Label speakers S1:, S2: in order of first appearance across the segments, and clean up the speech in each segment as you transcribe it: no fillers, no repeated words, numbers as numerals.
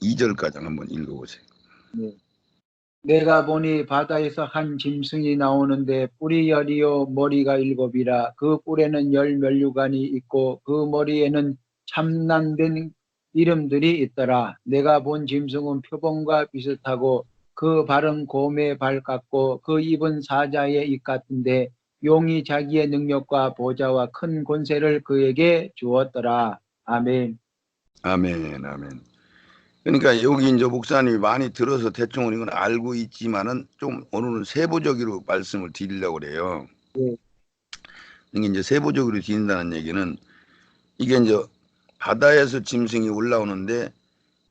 S1: 2절까지 한번 읽어보세요.
S2: 네. 내가 보니 바다에서 한 짐승이 나오는데 뿔이 10이요 머리가 7이라. 그 뿔에는 10면류관이 있고 그 머리에는 참난된 이름들이 있더라. 내가 본 짐승은 표범과 비슷하고 그 발은 곰의 발 같고 그 입은 사자의 입 같은데 용이 자기의 능력과 보좌와 큰 권세를 그에게 주었더라. 아멘.
S1: 아멘, 아멘. 그러니까 여기 이제 목사님이 많이 들어서 대충은 이건 알고 있지만은 좀 오늘은 세부적으로 말씀을 드리려고 그래요.
S2: 네.
S1: 이게 이제 세부적으로 드린다는 얘기는 이게 이제 바다에서 짐승이 올라오는데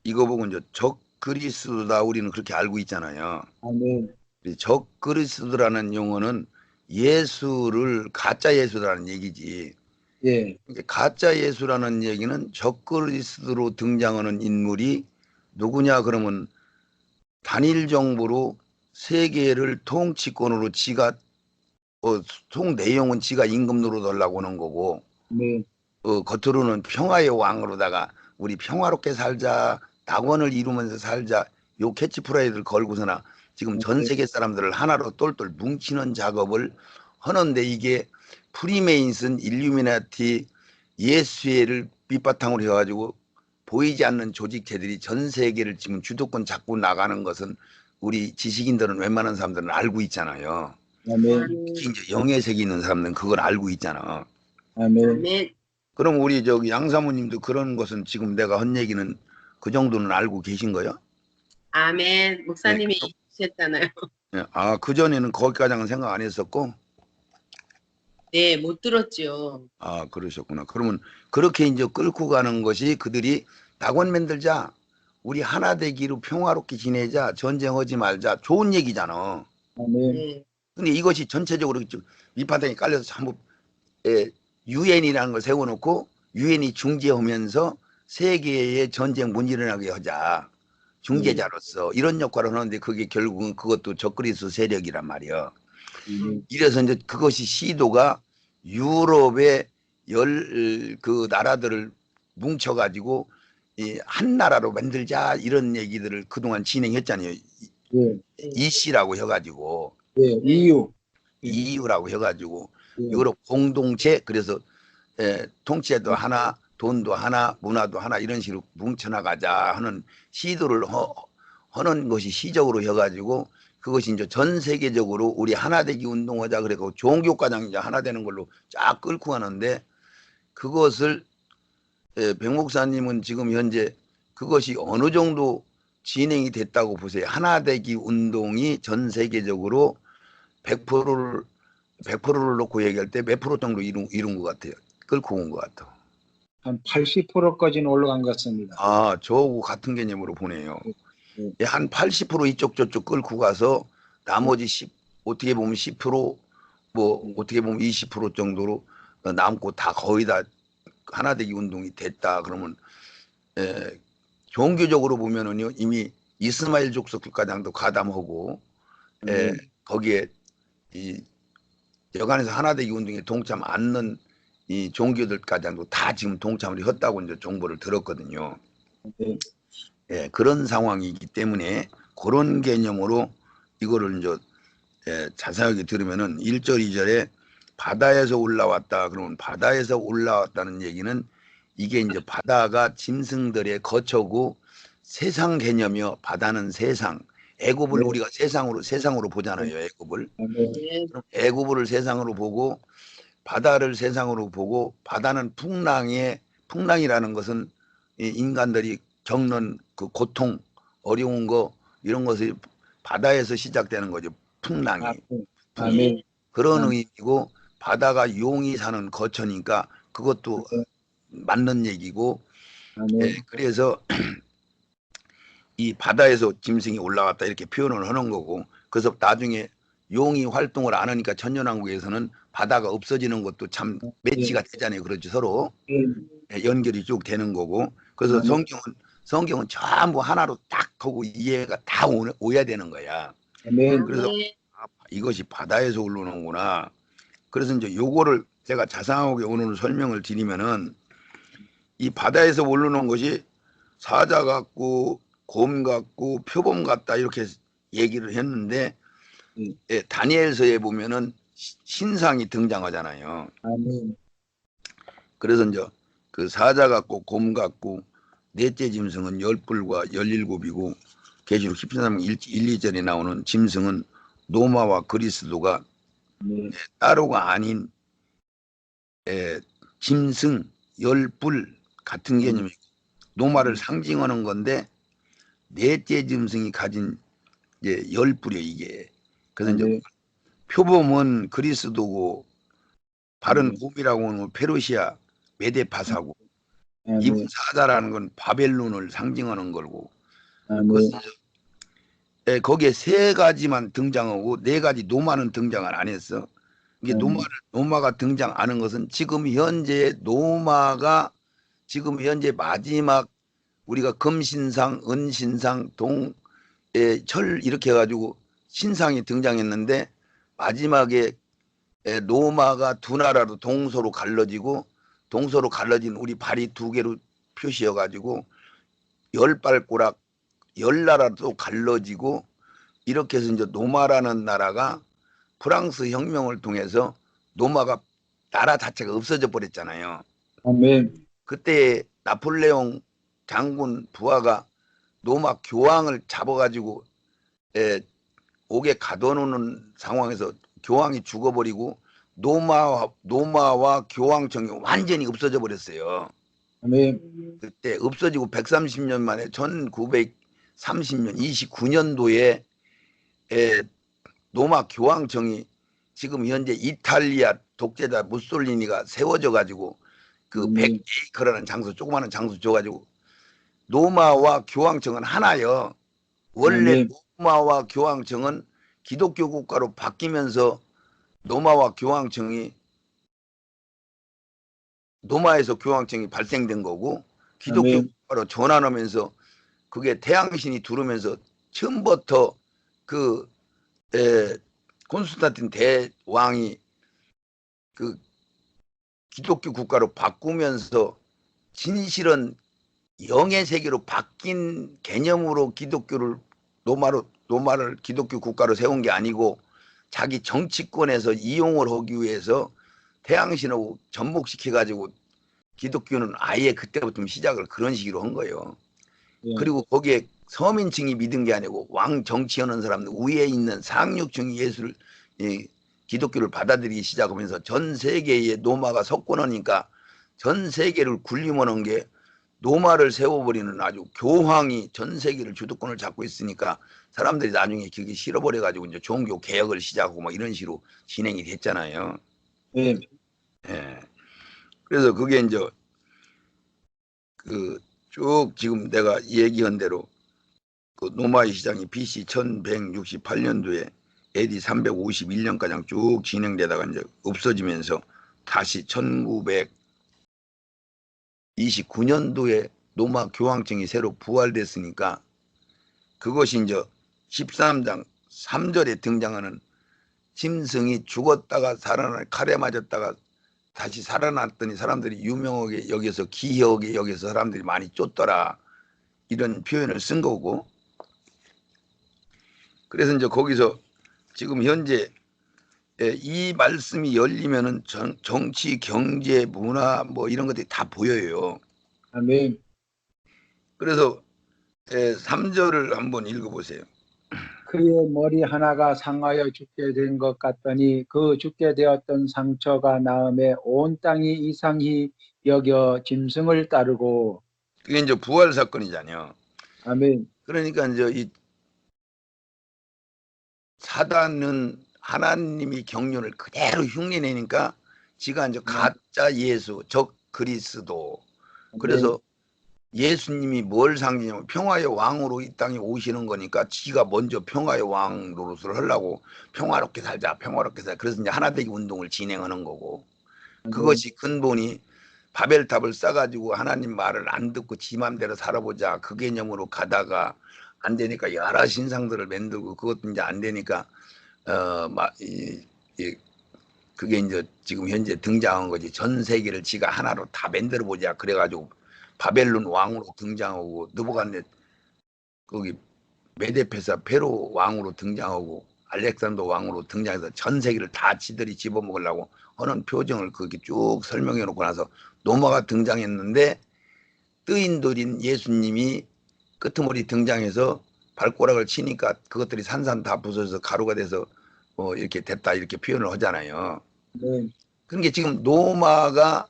S1: 이거 보고 이제 적 그리스도다 우리는 그렇게 알고 있잖아요.
S2: 아멘.
S1: 적 그리스도라는 용어는 예수를 가짜 예수라는 얘기지.
S2: 예.
S1: 가짜 예수라는 얘기는 적 그리스도로 등장하는 인물이 누구냐 그러면 단일 정부로 세계를 통치권으로 지가 통 내용은 지가 임금 노릇하려고 하는 거고
S2: 네.
S1: 겉으로는 평화의 왕으로다가 우리 평화롭게 살자 낙원을 이루면서 살자 요 캐치프라이즈를 걸고서나 지금 전 세계 사람들을 하나로 똘똘 뭉치는 작업을 하는데 이게 프리메인슨 일루미나티 예수회를 밑바탕으로 해가지고 보이지 않는 조직체들이 전 세계를 지금 주도권 잡고 나가는 것은 우리 지식인들은 웬만한 사람들은 알고 있잖아요.
S2: 아멘.
S1: 특히 이제 영예색이 있는 사람들은 그걸 알고 있잖아.
S2: 아멘.
S1: 그럼 우리 저기 양사모님도 그런 것은 지금 내가 한 얘기는 그 정도는 알고 계신 거요?
S3: 아멘. 목사님이 얘기하셨잖아요.
S1: 네. 아, 그전에는 거기까지는 생각 안 했었고?
S3: 네, 못 들었죠.
S1: 아, 그러셨구나. 그러면 그렇게 이제 끌고 가는 것이 그들이 낙원 만들자, 우리 하나 되기로 평화롭게 지내자, 전쟁하지 말자, 좋은 얘기잖아.
S2: 아멘.
S3: 네.
S1: 근데 이것이 전체적으로 좀 밑바닥에 깔려서 전부 유엔이라는 걸 세워놓고 유엔이 중재하면서 세계의 전쟁 못 일어나게 하자. 중재자로서 이런 역할을 하는데 그게 결국은 그것도 적그리스 세력이란 말이야. 이래서 이제 그것이 시도가 유럽의 그 나라들을 뭉쳐가지고 한 나라로 만들자 이런 얘기들을 그동안 진행했잖아요.
S2: 예.
S1: EC라고 해가지고
S2: 예. EU.
S1: EU라고 해가지고 유럽 공동체 그래서 통치도 하나 돈도 하나 문화도 하나 이런 식으로 뭉쳐나가자 하는 시도를 하는 것이 시적으로 해가지고 그것이 이제 전 세계적으로 우리 하나되기 운동하자 그래고 종교과장 이제 하나 되는 걸로 쫙 끌고 가는데 그것을 백 목사님은 지금 현재 그것이 어느 정도 진행이 됐다고 보세요. 하나되기 운동이 전 세계적으로 100%를 놓고 얘기할 때 몇 프로 정도 이룬 것 같아요. 끌고 온 것 같아.
S2: 한 80%까지는 올라간 것 같습니다.
S1: 아, 저하고 같은 개념으로 보네요. 한 80% 이쪽 저쪽 끌고 가서 나머지 10, 어떻게 보면 10%, 뭐 어떻게 보면 20% 정도로 남고 다 거의 다 하나되기 운동이 됐다. 그러면 종교적으로 보면은요 이미 이스마엘 족속들까지도 가담하고 거기에 이 여간에서 하나되기 운동에 동참 않는 이 종교들까지도 다 지금 동참을 했다고 이제 정보를 들었거든요. 예, 그런 상황이기 때문에 그런 개념으로 이거를 이제 자세하게 들으면은 1절, 2절에 바다에서 올라왔다. 그러면 바다에서 올라왔다는 얘기는 이게 이제 바다가 짐승들의 거처고 세상 개념이요. 바다는 세상. 애굽을 우리가 세상으로 보잖아요. 애굽을. 그럼 애굽을 세상으로 보고 바다를 세상으로 보고 바다는 풍랑이라는 것은 인간들이 겪는 그 고통, 어려운 거 이런 것이 바다에서 시작되는 거죠. 풍랑이.
S2: 아멘.
S1: 그런 의미고 바다가 용이 사는 거처니까 그것도 맞는 얘기고 그래서 이 바다에서 짐승이 올라왔다 이렇게 표현을 하는 거고 그래서 나중에 용이 활동을 안 하니까 천년왕국에서는 바다가 없어지는 것도 참 매치가 되잖아요. 그렇지 서로 연결이 쭉 되는 거고 그래서 성경은 전부 하나로 딱 하고 이해가 다 오야 되는 거야. 그래서 이것이 바다에서 올라오는구나. 그래서 이제 요거를 제가 자상하게 오늘 설명을 드리면은 이 바다에서 올라오는 것이 사자 같고 곰 같고 표범 같다 이렇게 얘기를 했는데
S2: 음.
S1: 예, 다니엘서에 보면은 신상이 등장하잖아요.
S2: 아멘.
S1: 그래서 이제 그 사자 같고 곰 같고 넷째 짐승은 열불과 열일곱이고 계시록 13장 1, 2절에 나오는 짐승은 노마와 그리스도가
S2: 네.
S1: 따로가 아닌 짐승, 열불 같은 개념이고 노마를 상징하는 건데 넷째 짐승이 가진 이제 열불이에요 이게. 그래서 이제
S2: 아멘.
S1: 표범은 그리스도고 바른
S2: 네.
S1: 곰이라고 하는 페르시아 메데파사고 이분
S2: 아멘.
S1: 사자라는 건 바벨론을 상징하는 거고
S2: 아멘.
S1: 그것은 거기에 세 가지만 등장하고 네 가지 노마는 등장을 안 했어. 이게 노마가 등장 안 한 것은 지금 현재 노마가 지금 현재 마지막 우리가 금신상, 은신상, 철 이렇게 해가지고 신상이 등장했는데 마지막에 노마가 두 나라로 동서로 갈라지고 동서로 갈라진 우리 발이 두 개로 표시해가지고 열 발꼬락 열 나라도 갈라지고 이렇게 해서 이제 노마라는 나라가 프랑스 혁명을 통해서 노마가 나라 자체가 없어져 버렸잖아요.
S2: 아멘.
S1: 그때 나폴레옹 장군 부하가 노마 교황을 잡아가지고 옥에 가둬놓는 상황에서 교황이 죽어버리고 노마와 교황청이 완전히 없어져 버렸어요.
S2: 아멘.
S1: 그때 없어지고 130년 만에 1930년 29년도에 노마 교황청이 지금 현재 이탈리아 독재자 무솔리니가 세워져 가지고 그 100에이커라는 장소 조그마한 장소 줘가지고 노마와 교황청은 하나요. 원래 노마와 교황청은 기독교 국가로 바뀌면서 노마와 교황청이 노마에서 교황청이 발생된 거고 기독교 국가로 전환하면서 그게 태양신이 두르면서 처음부터 그 콘스탄틴 대왕이 그 기독교 국가로 바꾸면서 진실은 영의 세계로 바뀐 개념으로 기독교를 노마를 기독교 국가로 세운 게 아니고 자기 정치권에서 이용을 하기 위해서 태양신하고 접목시켜 가지고 기독교는 아예 그때부터 시작을 그런 식으로 한 거예요. 그리고 거기에 서민층이 믿은 게 아니고 왕 정치하는 사람들 위에 있는 상류층이 예수를 기독교를 받아들이기 시작하면서 전 세계에 노마가 석권하니까 전 세계를 군림하는 게 노마를 세워버리는 아주 교황이 전 세계를 주도권을 잡고 있으니까 사람들이 나중에 그게 싫어버려 가지고 이제 종교 개혁을 시작하고 막 이런 식으로 진행이 됐잖아요.
S2: 네.
S1: 예. 그래서 그게 이제 그 쭉 지금 내가 얘기한 대로 그 노마의 시장이 BC 1168년도에 AD 351년가량 쭉 진행되다가 이제 없어지면서 다시 1929년도에 노마 교황청이 새로 부활됐으니까 그것이 이제 13장 3절에 등장하는 짐승이 죽었다가 살아나 칼에 맞았다가 다시 살아났더니 사람들이 유명하게 여기서 기이하게 여기서 사람들이 많이 쫓더라 이런 표현을 쓴 거고 그래서 이제 거기서 지금 현재 이 말씀이 열리면은 정치, 경제, 문화 뭐 이런 것들이 다 보여요.
S2: 아멘.
S1: 그래서 3절을 한번 읽어보세요.
S2: 그의 머리 하나가 상하여 죽게 된 것 같더니 그 죽게 되었던 상처가 나음에 온 땅이 이상히 여겨 짐승을 따르고.
S1: 그게 이제 부활 사건이잖아요.
S2: 아멘.
S1: 그러니까 이제 이 사단은 하나님이 경륜을 그대로 흉내내니까 지가 이제 가짜 예수, 적 그리스도. 그래서 예수님이 뭘 상징하면 평화의 왕으로 이 땅에 오시는 거니까 지가 먼저 평화의 왕 노릇을 하려고 평화롭게 살자 평화롭게 살자 그래서 이제 하나되기 운동을 진행하는 거고 그것이 근본이 바벨탑을 쌓아가지고 하나님 말을 안 듣고 지 맘대로 살아보자 그 개념으로 가다가 안 되니까 여러 신상들을 만들고 그것도 이제 안 되니까 그게 이제 지금 현재 등장한 거지. 전 세계를 지가 하나로 다 만들어 보자 그래가지고 바벨론 왕으로 등장하고 느부갓네 거기 메데페사 페로 왕으로 등장하고 알렉산더 왕으로 등장해서 전 세계를 다 지들이 집어먹으려고 하는 표정을 그렇게 쭉 설명해 놓고 나서 노마가 등장했는데 뜨인돌인 예수님이 끄트머리 등장해서 발꼬락을 치니까 그것들이 산산 다 부서져서 가루가 돼서 이렇게 됐다 이렇게 표현을 하잖아요.
S2: 네.
S1: 그러니까 지금 노마가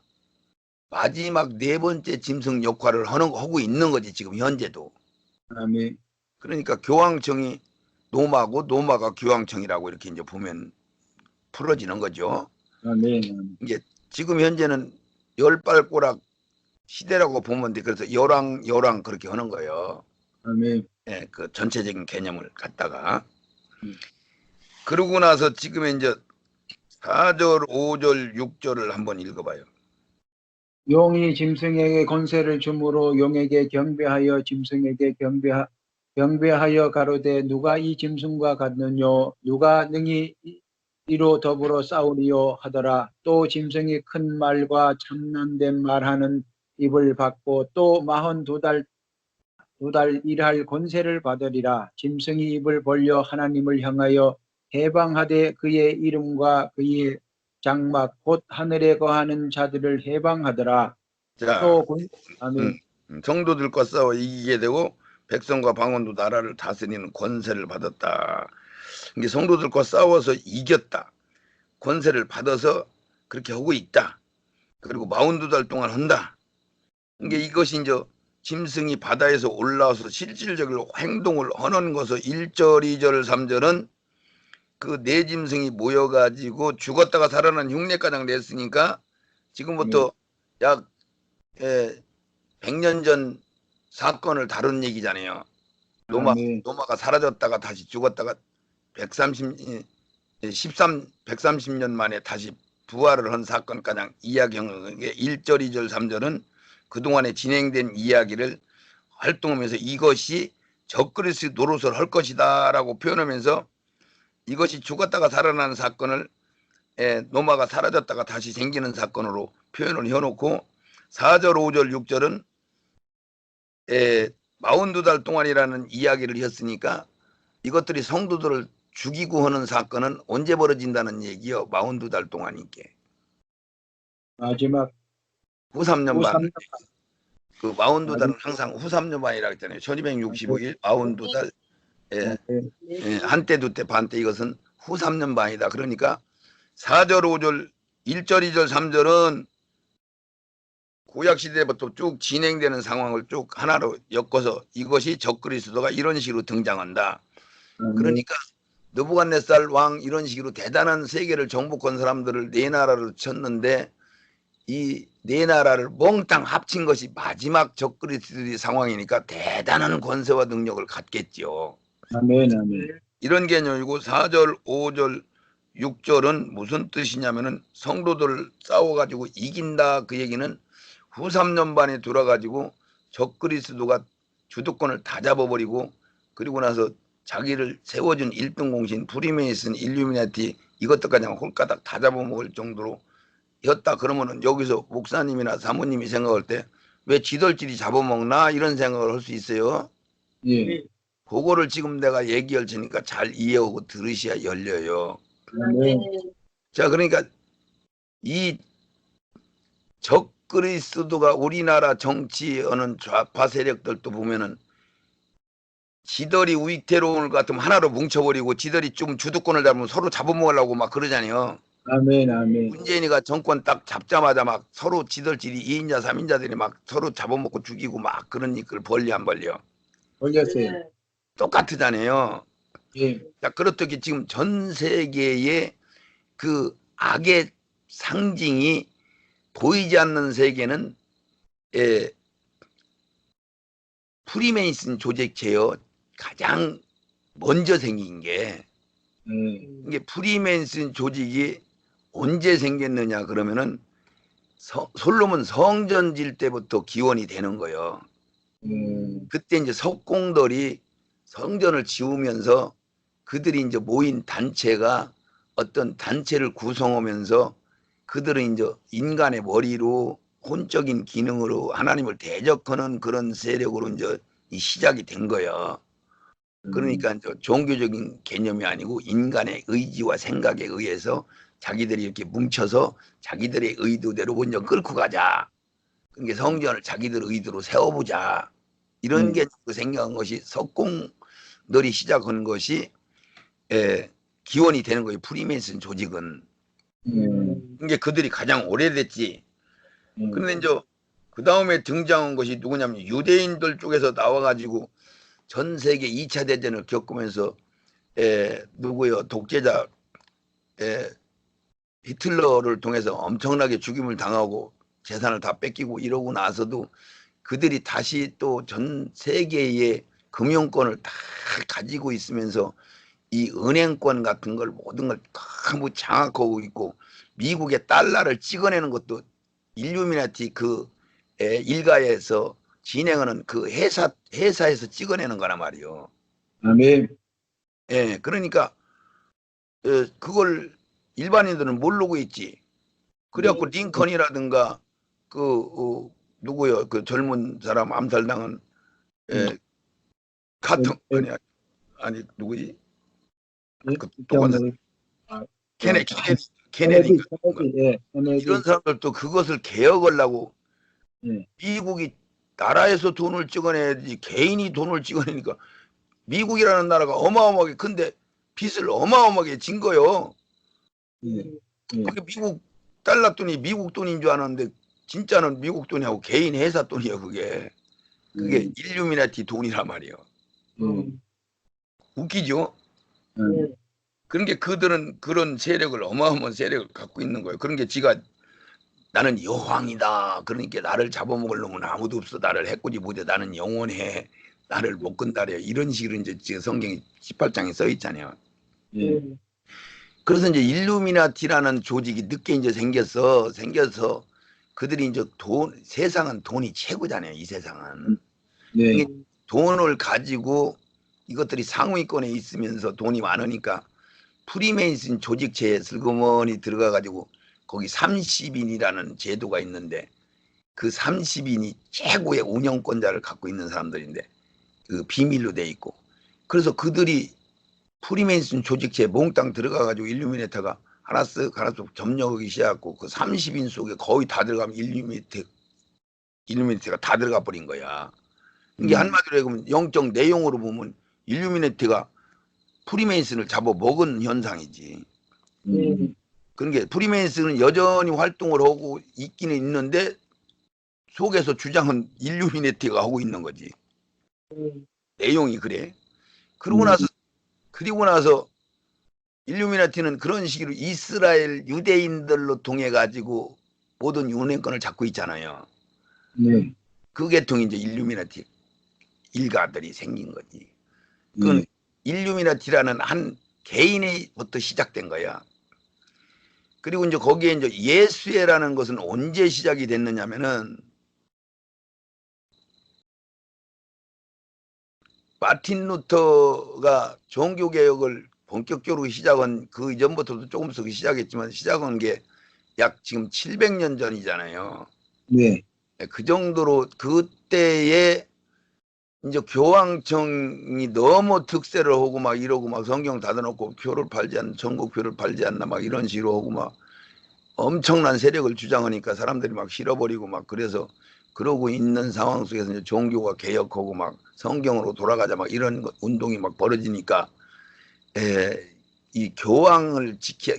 S1: 마지막 네 번째 짐승 역할을 하고 있는 거지 지금 현재도.
S2: 아멘.
S1: 그러니까 교황청이 노마고 노마가 교황청이라고 이렇게 이제 보면 풀어지는 거죠.
S2: 아멘.
S1: 이게 지금 현재는 열발꼬락 시대라고 보면 돼. 그래서 열왕 그렇게 하는 거예요.
S2: 아멘.
S1: 예, 그 전체적인 개념을 갖다가.
S2: 음.
S1: 그러고 나서 지금 이제 4절, 5절, 6절을 한번 읽어봐요.
S2: 용이 짐승에게 권세를 주므로 용에게 경배하여 짐승에게 경배하여 가로되 누가 이 짐승과 같느뇨 누가 능히 이로 더불어 싸우리요 하더라. 또 짐승이 큰 말과 참난된 말하는 입을 받고 또 42달 일할 권세를 받으리라. 짐승이 입을 벌려 하나님을 향하여 해방하되 그의 이름과 그의 장막 곧 하늘에 거하는 자들을 해방하더라.
S1: 자,
S2: 또 아멘.
S1: 성도들과 싸워 이기게 되고 백성과 방언도 나라를 다스리는 권세를 받았다. 이게 성도들과 싸워서 이겼다. 권세를 받아서 그렇게 하고 있다. 그리고 42달 동안 한다. 이게 이것이 이제 짐승이 바다에서 올라와서 실질적으로 행동을 하는 것을 1절, 2절, 3절은 그 네 짐승이 모여가지고 죽었다가 살아난 흉내가장 냈으니까 지금부터 약 100년 전 사건을 다룬 얘기잖아요. 노마가 사라졌다가 다시 죽었다가 130년 만에 다시 부활을 한 사건가량 이야기하는 게 1절, 2절, 3절은 그동안에 진행된 이야기를 활동하면서 이것이 적그리스도 노릇을 할 것이다 라고 표현하면서 이것이 죽었다가 살아나는 사건을 노마가 사라졌다가 다시 생기는 사건으로 표현을 해놓고 4절, 5절, 6절은 42달 동안이라는 이야기를 했으니까 이것들이 성도들을 죽이고 하는 사건은 언제 벌어진다는 얘기요? 42달 동안이게.
S2: 마지막
S1: 후 3년 반. 그 42달은
S2: 마지막
S1: 항상 후 3년 반이라고 했잖아요. 1265일 42달. 한때 두때 반때 이것은 후 3년 반이다. 그러니까 4절 5절 1절 2절 3절은 구약시대부터 쭉 진행되는 상황을 쭉 하나로 엮어서 이것이 적그리스도가 이런 식으로 등장한다. 그러니까 느부갓네살 왕 이런 식으로 대단한 세계를 정복한 사람들을 네 나라로 쳤는데 이 네 나라를 몽땅 합친 것이 마지막 적그리스도의 상황이니까 대단한 권세와 능력을 갖겠죠.
S2: 아멘. 아멘.
S1: 이런 개념이고 4절, 5절, 6절은 무슨 뜻이냐면은 성도들을 싸워가지고 이긴다 그 얘기는 후 3년 반에 들어가지고 적그리스도가 주도권을 다 잡아버리고 그리고 나서 자기를 세워준 1등 공신 프리메이슨 일루미나티 이것도 그냥 홀가닥 다 잡아먹을 정도로 였다. 그러면은 여기서 목사님이나 사모님이 생각할 때 왜 지들끼리 잡아먹나 이런 생각을 할 수 있어요.
S2: 예.
S1: 그거를 지금 내가 얘기할 테니까 잘 이해하고 들으셔야 열려요.
S2: 아멘.
S1: 자, 그러니까 이 적그리스도가 우리나라 정치하는 좌파 세력들도 보면은 지들이 위태로운 것 같으면 하나로 뭉쳐버리고 지들이 좀 주도권을 잡으면 서로 잡아먹으려고 막 그러잖아요.
S2: 아멘. 아멘.
S1: 문재인이가 정권 딱 잡자마자 막 서로 지들끼리 2인자 3인자들이 막 서로 잡아먹고 죽이고 막 그런 일을 벌리 안 벌려.
S2: 올렸어요.
S1: 똑같으잖아요.
S2: 예.
S1: 자, 그렇듯이 지금 전 세계의 그 악의 상징이 보이지 않는 세계는 프리메이슨 조직체요. 가장 먼저 생긴 게 이게 프리메이슨 조직이 언제 생겼느냐 그러면은 솔로몬 성전 질 때부터 기원이 되는 거예요. 그때 이제 석공들이 성전을 지으면서 그들이 이제 모인 단체가 어떤 단체를 구성하면서 그들은 이제 인간의 머리로 혼적인 기능으로 하나님을 대적하는 그런 세력으로 이제 시작이 된 거예요. 그러니까 종교적인 개념이 아니고 인간의 의지와 생각에 의해서 자기들이 이렇게 뭉쳐서 자기들의 의도대로 먼저 끌고 가자. 그러니까 성전을 자기들 의도로 세워보자. 이런 게 생각한 것이 석공들이 시작한 것이 기원이 되는 거예요. 프리메이슨 조직은. 이게 그들이 가장 오래됐지. 그런데 이제 그 다음에 등장한 것이 누구냐면 유대인들 쪽에서 나와가지고 전 세계 2차 대전을 겪으면서 누구요? 독재자 히틀러를 통해서 엄청나게 죽임을 당하고 재산을 다 뺏기고 이러고 나서도 그들이 다시 또 전 세계의 금융권을 다 가지고 있으면서 이 은행권 같은 걸 모든 걸 전부 장악하고 있고 미국의 달러를 찍어내는 것도 일루미나티 그 일가에서 진행하는 그 회사에서 찍어내는 거란 말이요.
S2: 아멘.
S1: 예, 그러니까 그걸 일반인들은 모르고 있지. 그래갖고 링컨이라든가 누구요? 그 젊은 사람 암살당한 카튼 아니 누구지? 그 똑같은 케네디 이런 사람들도 그것을 개혁하려고 미국이 나라에서 돈을 찍어내야지 개인이 돈을 찍어내니까 미국이라는 나라가 어마어마하게 큰데 빚을 어마어마하게 진 거요. 그게 미국 달러 돈이 미국 돈인 줄 알았는데 진짜는 미국 돈이하고 개인 회사 돈이에요. 그게 일루미나티 돈이란 말이에요. 웃기죠? 그런 게 그들은 그런 세력을 어마어마한 세력을 갖고 있는 거예요. 그런 게 지가 나는 여왕이다. 그러니까 나를 잡아먹을 놈은 아무도 없어. 나를 해코지 못해. 나는 영원해. 나를 못 건다래. 이런 식으로 이제 지금 성경이 18장에 써 있잖아요. 그래서 이제 일루미나티라는 조직이 늦게 이제 생겨서 그들이 이제 세상은 돈이 최고잖아요. 이 세상은. 돈을 가지고 이것들이 상위권에 있으면서 돈이 많으니까 프리메이슨 조직체에 슬그머니 들어가 가지고 거기 30인이라는 제도가 있는데 그 30인이 최고의 운영권자를 갖고 있는 사람들인데 그 비밀로 돼 있고 그래서 그들이 프리메이슨 조직체에 몽땅 들어가 가지고 일루미네타가 하나씩 점령하기 시작하고 그 30인 속에 거의 다 들어가면 일루미네티가 다 들어가 버린 거야. 이게 한마디로 해보면 영적 내용으로 보면 일루미네티가 프리메이슨을 잡아먹은 현상이지. 그런 게 프리메이슨은 여전히 활동을 하고 있기는 있는데 속에서 주장은 일루미네티가 하고 있는 거지. 내용이 그래. 그러고 나서 일루미나티는 그런 식으로 이스라엘 유대인들로 통해 가지고 모든 운행권을 잡고 있잖아요. 그 계통이 이제 일루미나티 일가들이 생긴 거지. 그건 일루미나티라는 한 개인의부터 시작된 거야. 그리고 이제 거기에 이제 예수회라는 것은 언제 시작이 됐느냐면은 마틴 루터가 종교개혁을 본격적으로 시작한 그 이전부터도 조금씩 시작했지만 시작한 게 약 지금 700년 전이잖아요. 그 정도로 그때에 이제 교황청이 너무 특세를 하고 막 이러고 막 성경 닫아놓고 표를 팔지 않나 전국표를 팔지 않나 막 이런 식으로 하고 막 엄청난 세력을 주장하니까 사람들이 막 싫어버리고 막 그래서 그러고 있는 상황 속에서 이제 종교가 개혁하고 막 성경으로 돌아가자 막 이런 운동이 막 벌어지니까 이 교권을 지켜야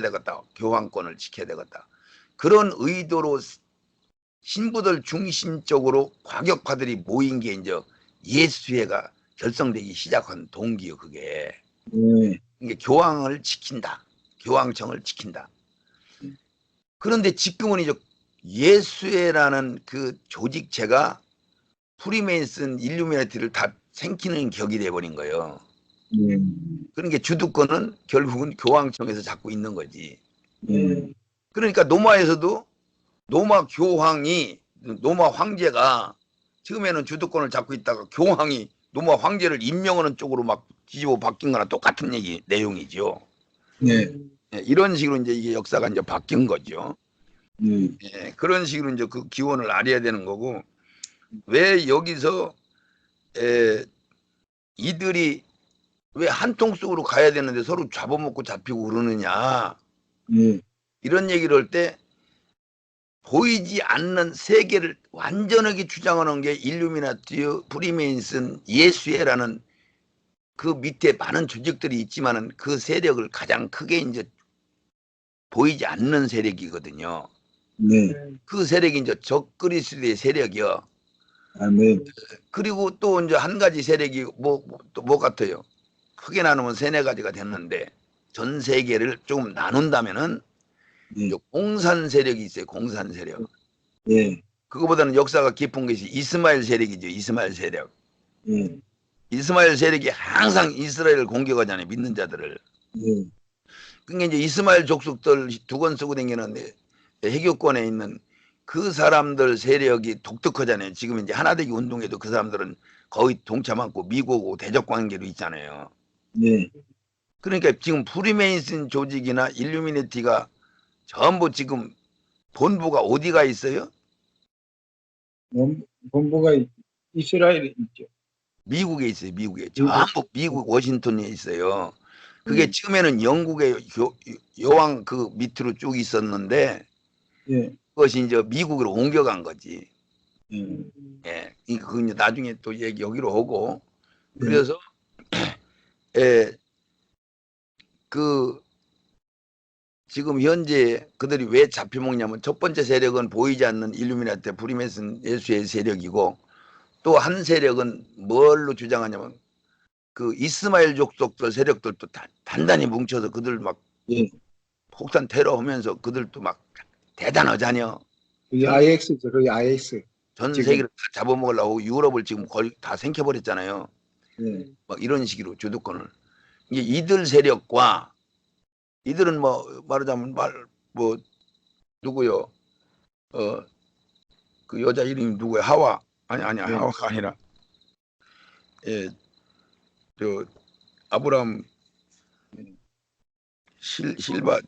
S1: 되겠다. 교황권을 지켜야 되겠다. 그런 의도로 신부들 중심적으로 과격파들이 모인 게 이제 예수회가 결성되기 시작한 동기요. 그게 이게 교황을 지킨다. 교황청을 지킨다. 그런데 지금은 이제 예수회라는 그 조직체가 프리메이슨 일루미나티를 다 생기는 격이 돼버린 거예요. 그런 게 주도권은 결국은 교황청에서 잡고 있는 거지. 그러니까 로마에서도 로마 황제가 처음에는 주도권을 잡고 있다가 교황이 로마 황제를 임명하는 쪽으로 막 뒤집어 바뀐 거나 똑같은 내용이죠. 이런 식으로 이제 이게 역사가 이제 바뀐 거죠. 그런 식으로 이제 그 기원을 알아야 되는 거고 왜 여기서 이들이 왜 한통 속으로 가야 되는데 서로 잡아먹고 잡히고 그러느냐
S2: 예.
S1: 이런 얘기를 할 때 보이지 않는 세계를 완전하게 주장하는 게 일루미나티, 프리메이슨, 예수회라는 그 밑에 많은 조직들이 있지만은 그 세력을 가장 크게 이제 보이지 않는 세력이거든요.
S2: 네.
S1: 그 세력이 이제 적그리스도의 세력이요.
S2: 아멘.
S1: 그리고 또 이제 한 가지 세력이 또 뭐 같아요. 크게 나누면 세네 가지가 됐는데 전 세계를 조금 나눈다면은
S2: 예.
S1: 공산 세력이 있어요. 공산 세력.
S2: 예.
S1: 그거보다는 역사가 깊은 것이 이스마엘 세력이죠. 이스마엘 세력.
S2: 예.
S1: 이스마엘 세력이 항상 이스라엘을 공격하잖아요. 믿는 자들을.
S2: 예.
S1: 그러니까 이제 이스마엘 족속들 두건 쓰고 다니는 해교권에 있는 그 사람들 세력이 독특하잖아요. 지금 이제 하나되기 운동에도 그 사람들은 거의 동참하고 미국하고 대적 관계로 있잖아요.
S2: 예.
S1: 그러니까 지금 프리메이슨 조직이나 일루미네티가 전부 지금 본부가 어디가 있어요?
S2: 본부가 이스라엘에 있죠.
S1: 미국에 있어요. 미국에. 전부 미국 워싱턴에 있어요. 그게
S3: 음.
S1: 처음에는 영국의 여왕 그 밑으로 쭉 있었는데
S2: 예.
S1: 그것이 이제 미국으로 옮겨간 거지.
S2: 예.
S1: 예. 그 이제 나중에 또 얘기 여기로 오고.
S2: 네.
S1: 그래서 예. 그 지금 현재 그들이 왜 잡혀먹냐면 첫 번째 세력은 보이지 않는 일루미나티 프리메슨 예수의 세력이고 또 한 세력은 뭘로 주장하냐면 그 이스마엘 족속들 세력들도 단단히 뭉쳐서 그들 막
S2: 예.
S1: 폭탄 테러하면서 그들도 막 대단하잖여.
S2: 그게 IX죠. 그게 IX.
S1: 전
S2: 지금.
S1: 세계를 다 잡아먹으려고 유럽을 지금 거의 다 생겨버렸잖아요.
S2: 예.
S1: 막 이런 식으로 주도권을. 이게 이들 세력과 이들은 뭐 말하자면 뭐 누구요? 그 여자 이름이 누구야? 하와. 아니야.
S2: 네.
S1: 하와가 아니라 예, 저 아브라함 실바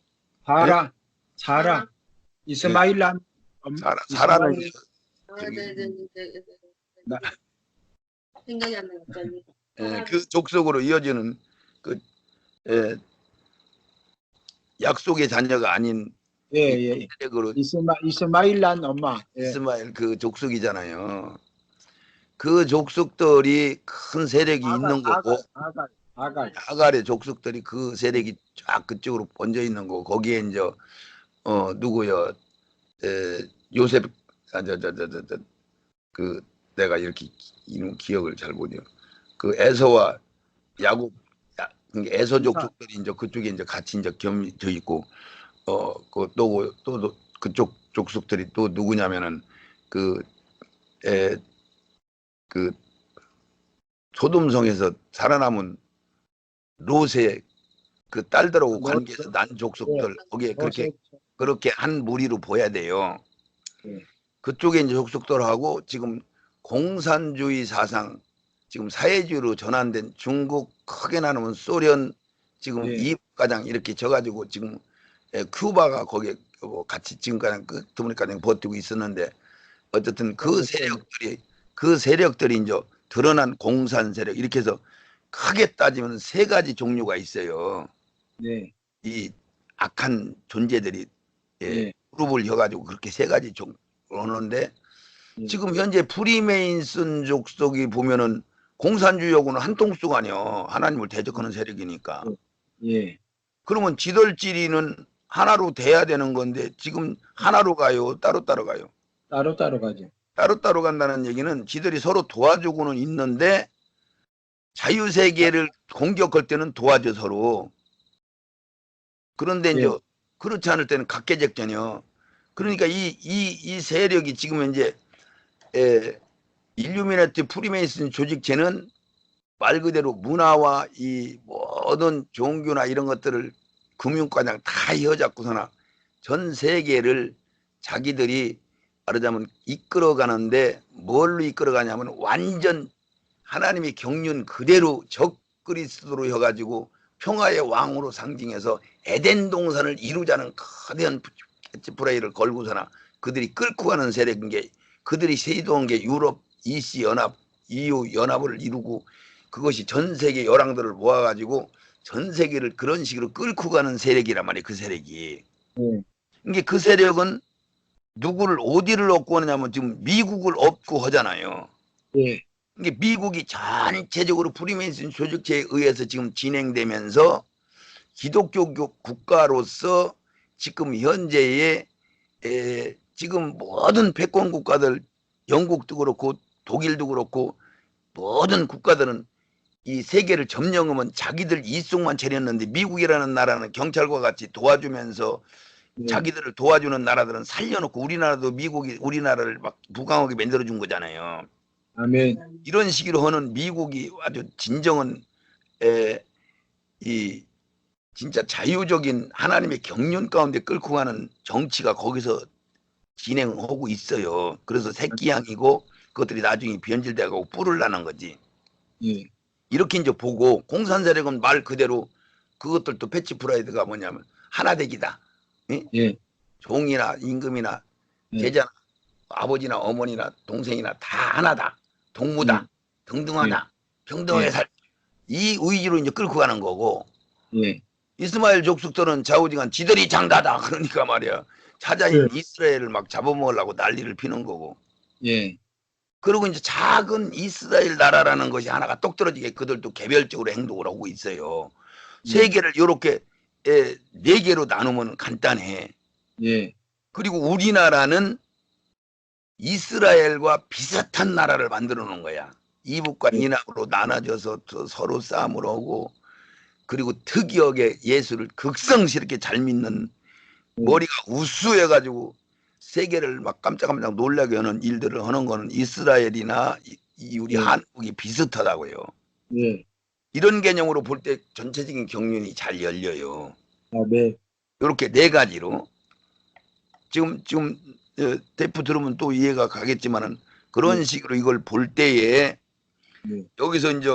S2: 사라. 이스마일란.
S1: 사라는
S2: 나-
S3: 생각이 안 나요. 갑자기.
S1: 예, 그 족속으로 이어지는 그 예, 약속의 자녀가 아닌
S2: 예.
S1: 세력으로
S2: 이스마일란 엄마. 예.
S1: 이스마엘 그 족속이잖아요. 그 족속들이 큰 세력이 있는 거고
S2: 아갈.
S1: 아갈의 족속들이 그 세력이 쫙 그쪽으로 번져 있는 거고 거기에 이제 누구요? 요셉 그 내가 이렇게 이름 기억을 잘 못해요. 그 에서와 야곱 그러니까 에서 족속들이 이제 그쪽에 이제 같이 이제 겸져 있고 또 그쪽 족속들이 또 누구냐면은 그 소돔성에서 살아남은 롯의 그 딸들하고 관계에서 난 족속들 거기에 그렇게 한 무리로 보야 돼요.
S2: 네.
S1: 그쪽에 이제 족속들하고 지금 공산주의 사상 지금 사회주의로 전환된 중국 크게 나누면 소련 지금
S2: 네.
S1: 이가장 이렇게 져가지고 지금 큐바가 거기에 같이 지금까지 드물까지 버티고 있었는데 어쨌든 그 세력들이 이제 드러난 공산 세력 이렇게 해서 크게 따지면 세 가지 종류가 있어요.
S2: 네.
S1: 이 악한 존재들이
S2: 네.
S1: 그룹을 해가지고 그렇게 세 가지 종류 오는데
S2: 네.
S1: 지금 현재 프리메이슨 족속이 보면은 공산주의하고는 한통속 아니요. 하나님을 대적하는 세력이니까.
S2: 예.
S1: 그러면 지덜지리는 하나로 돼야 되는 건데 지금 하나로 가요? 따로따로 가요?
S2: 따로 가죠.
S1: 따로따로 간다는 얘기는 지들이 서로 도와주고는 있는데 자유세계를 공격할 때는 도와줘 서로. 그런데 이제 그렇지 않을 때는 각계적전이요. 그러니까 이 세력이 지금 현재 일루미나티 프리메이슨 조직체는 말 그대로 문화와 이 모든 종교나 이런 것들을 금융과장 다 이어잡고서나 전 세계를 자기들이 말하자면 이끌어가는데 뭘로 이끌어가냐면 완전 하나님의 경륜 그대로 적그리스도로 해가지고 평화의 왕으로 상징해서 에덴 동산을 이루자는 거대한 캐치프레이를 걸고서나 그들이 끌고 가는 세력인 게 그들이 세도한 게 유럽 EC 연합 EU 연합을 이루고 그것이 전 세계 열왕들을 모아가지고 전 세계를 그런 식으로 끌고 가는 세력이란 말이에요. 그 세력이.
S2: 예,
S1: 이게 그 세력은 누구를 어디를 얻고 오느냐면 지금 미국을 얻고 하잖아요.
S2: 예,
S1: 이게 미국이 전체적으로 프리메이슨 조직체에 의해서 지금 진행되면서 기독교 국가로서 지금 현재의 지금 모든 패권 국가들, 영국도 그렇고 독일도 그렇고 모든 국가들은 이 세계를 점령하면 자기들 이속만 차렸는데 미국이라는 나라는 경찰과 같이 도와주면서
S2: 예,
S1: 자기들을 도와주는 나라들은 살려놓고 우리나라도 미국이 우리나라를 막 부강하게 만들어준 거잖아요.
S2: 아멘.
S1: 이런 식으로 하는 미국이 아주 진정한 이 진짜 자유적인 하나님의 경륜 가운데 끌고 가는 정치가 거기서 진행하고 있어요. 그래서 새끼양이고 그것들이 나중에 변질돼가고 뿔을 나는 거지.
S2: 예,
S1: 이렇게 이제 보고 공산 세력은 말 그대로 그것들도 패치 프라이드가 뭐냐면 하나되기다. 예?
S2: 예,
S1: 종이나 임금이나
S2: 예,
S1: 제자, 아버지나 어머니나 동생이나 다 하나다. 동무다. 등등하다. 평등하게
S2: 예.
S1: 살. 이 의지로 이제 끌고 가는 거고
S2: 예,
S1: 이스마엘 족속들은 좌우지간 지들이 장다다. 그러니까 말이야. 찾아인 이스라엘을 막 잡아먹으려고 난리를 피는 거고.
S2: 예,
S1: 그리고 이제 작은 이스라엘 나라라는 것이 하나가 똑 떨어지게 그들도 개별적으로 행동을 하고 있어요. 세계를 이렇게 네 개로 나누면 간단해.
S2: 예,
S1: 그리고 우리나라는 이스라엘과 비슷한 나라를 만들어 놓은 거야. 이북과
S2: 예.
S1: 이남으로 나눠져서 서로 싸움을 하고 그리고 특이하게 예수를 극성스럽게 잘 믿는 머리가 우수해가지고 세계를 막 깜짝깜짝 놀라게 하는 일들을 하는 거는 이스라엘이나 우리 한국이 비슷하다고요.
S2: 예,
S1: 이런 개념으로 볼 때 전체적인 경륜이 잘 열려요.
S2: 아멘.
S1: 이렇게 네 가지로 지금 대표 들으면 또 이해가 가겠지만은 그런 식으로 이걸 볼 때에 여기서 이제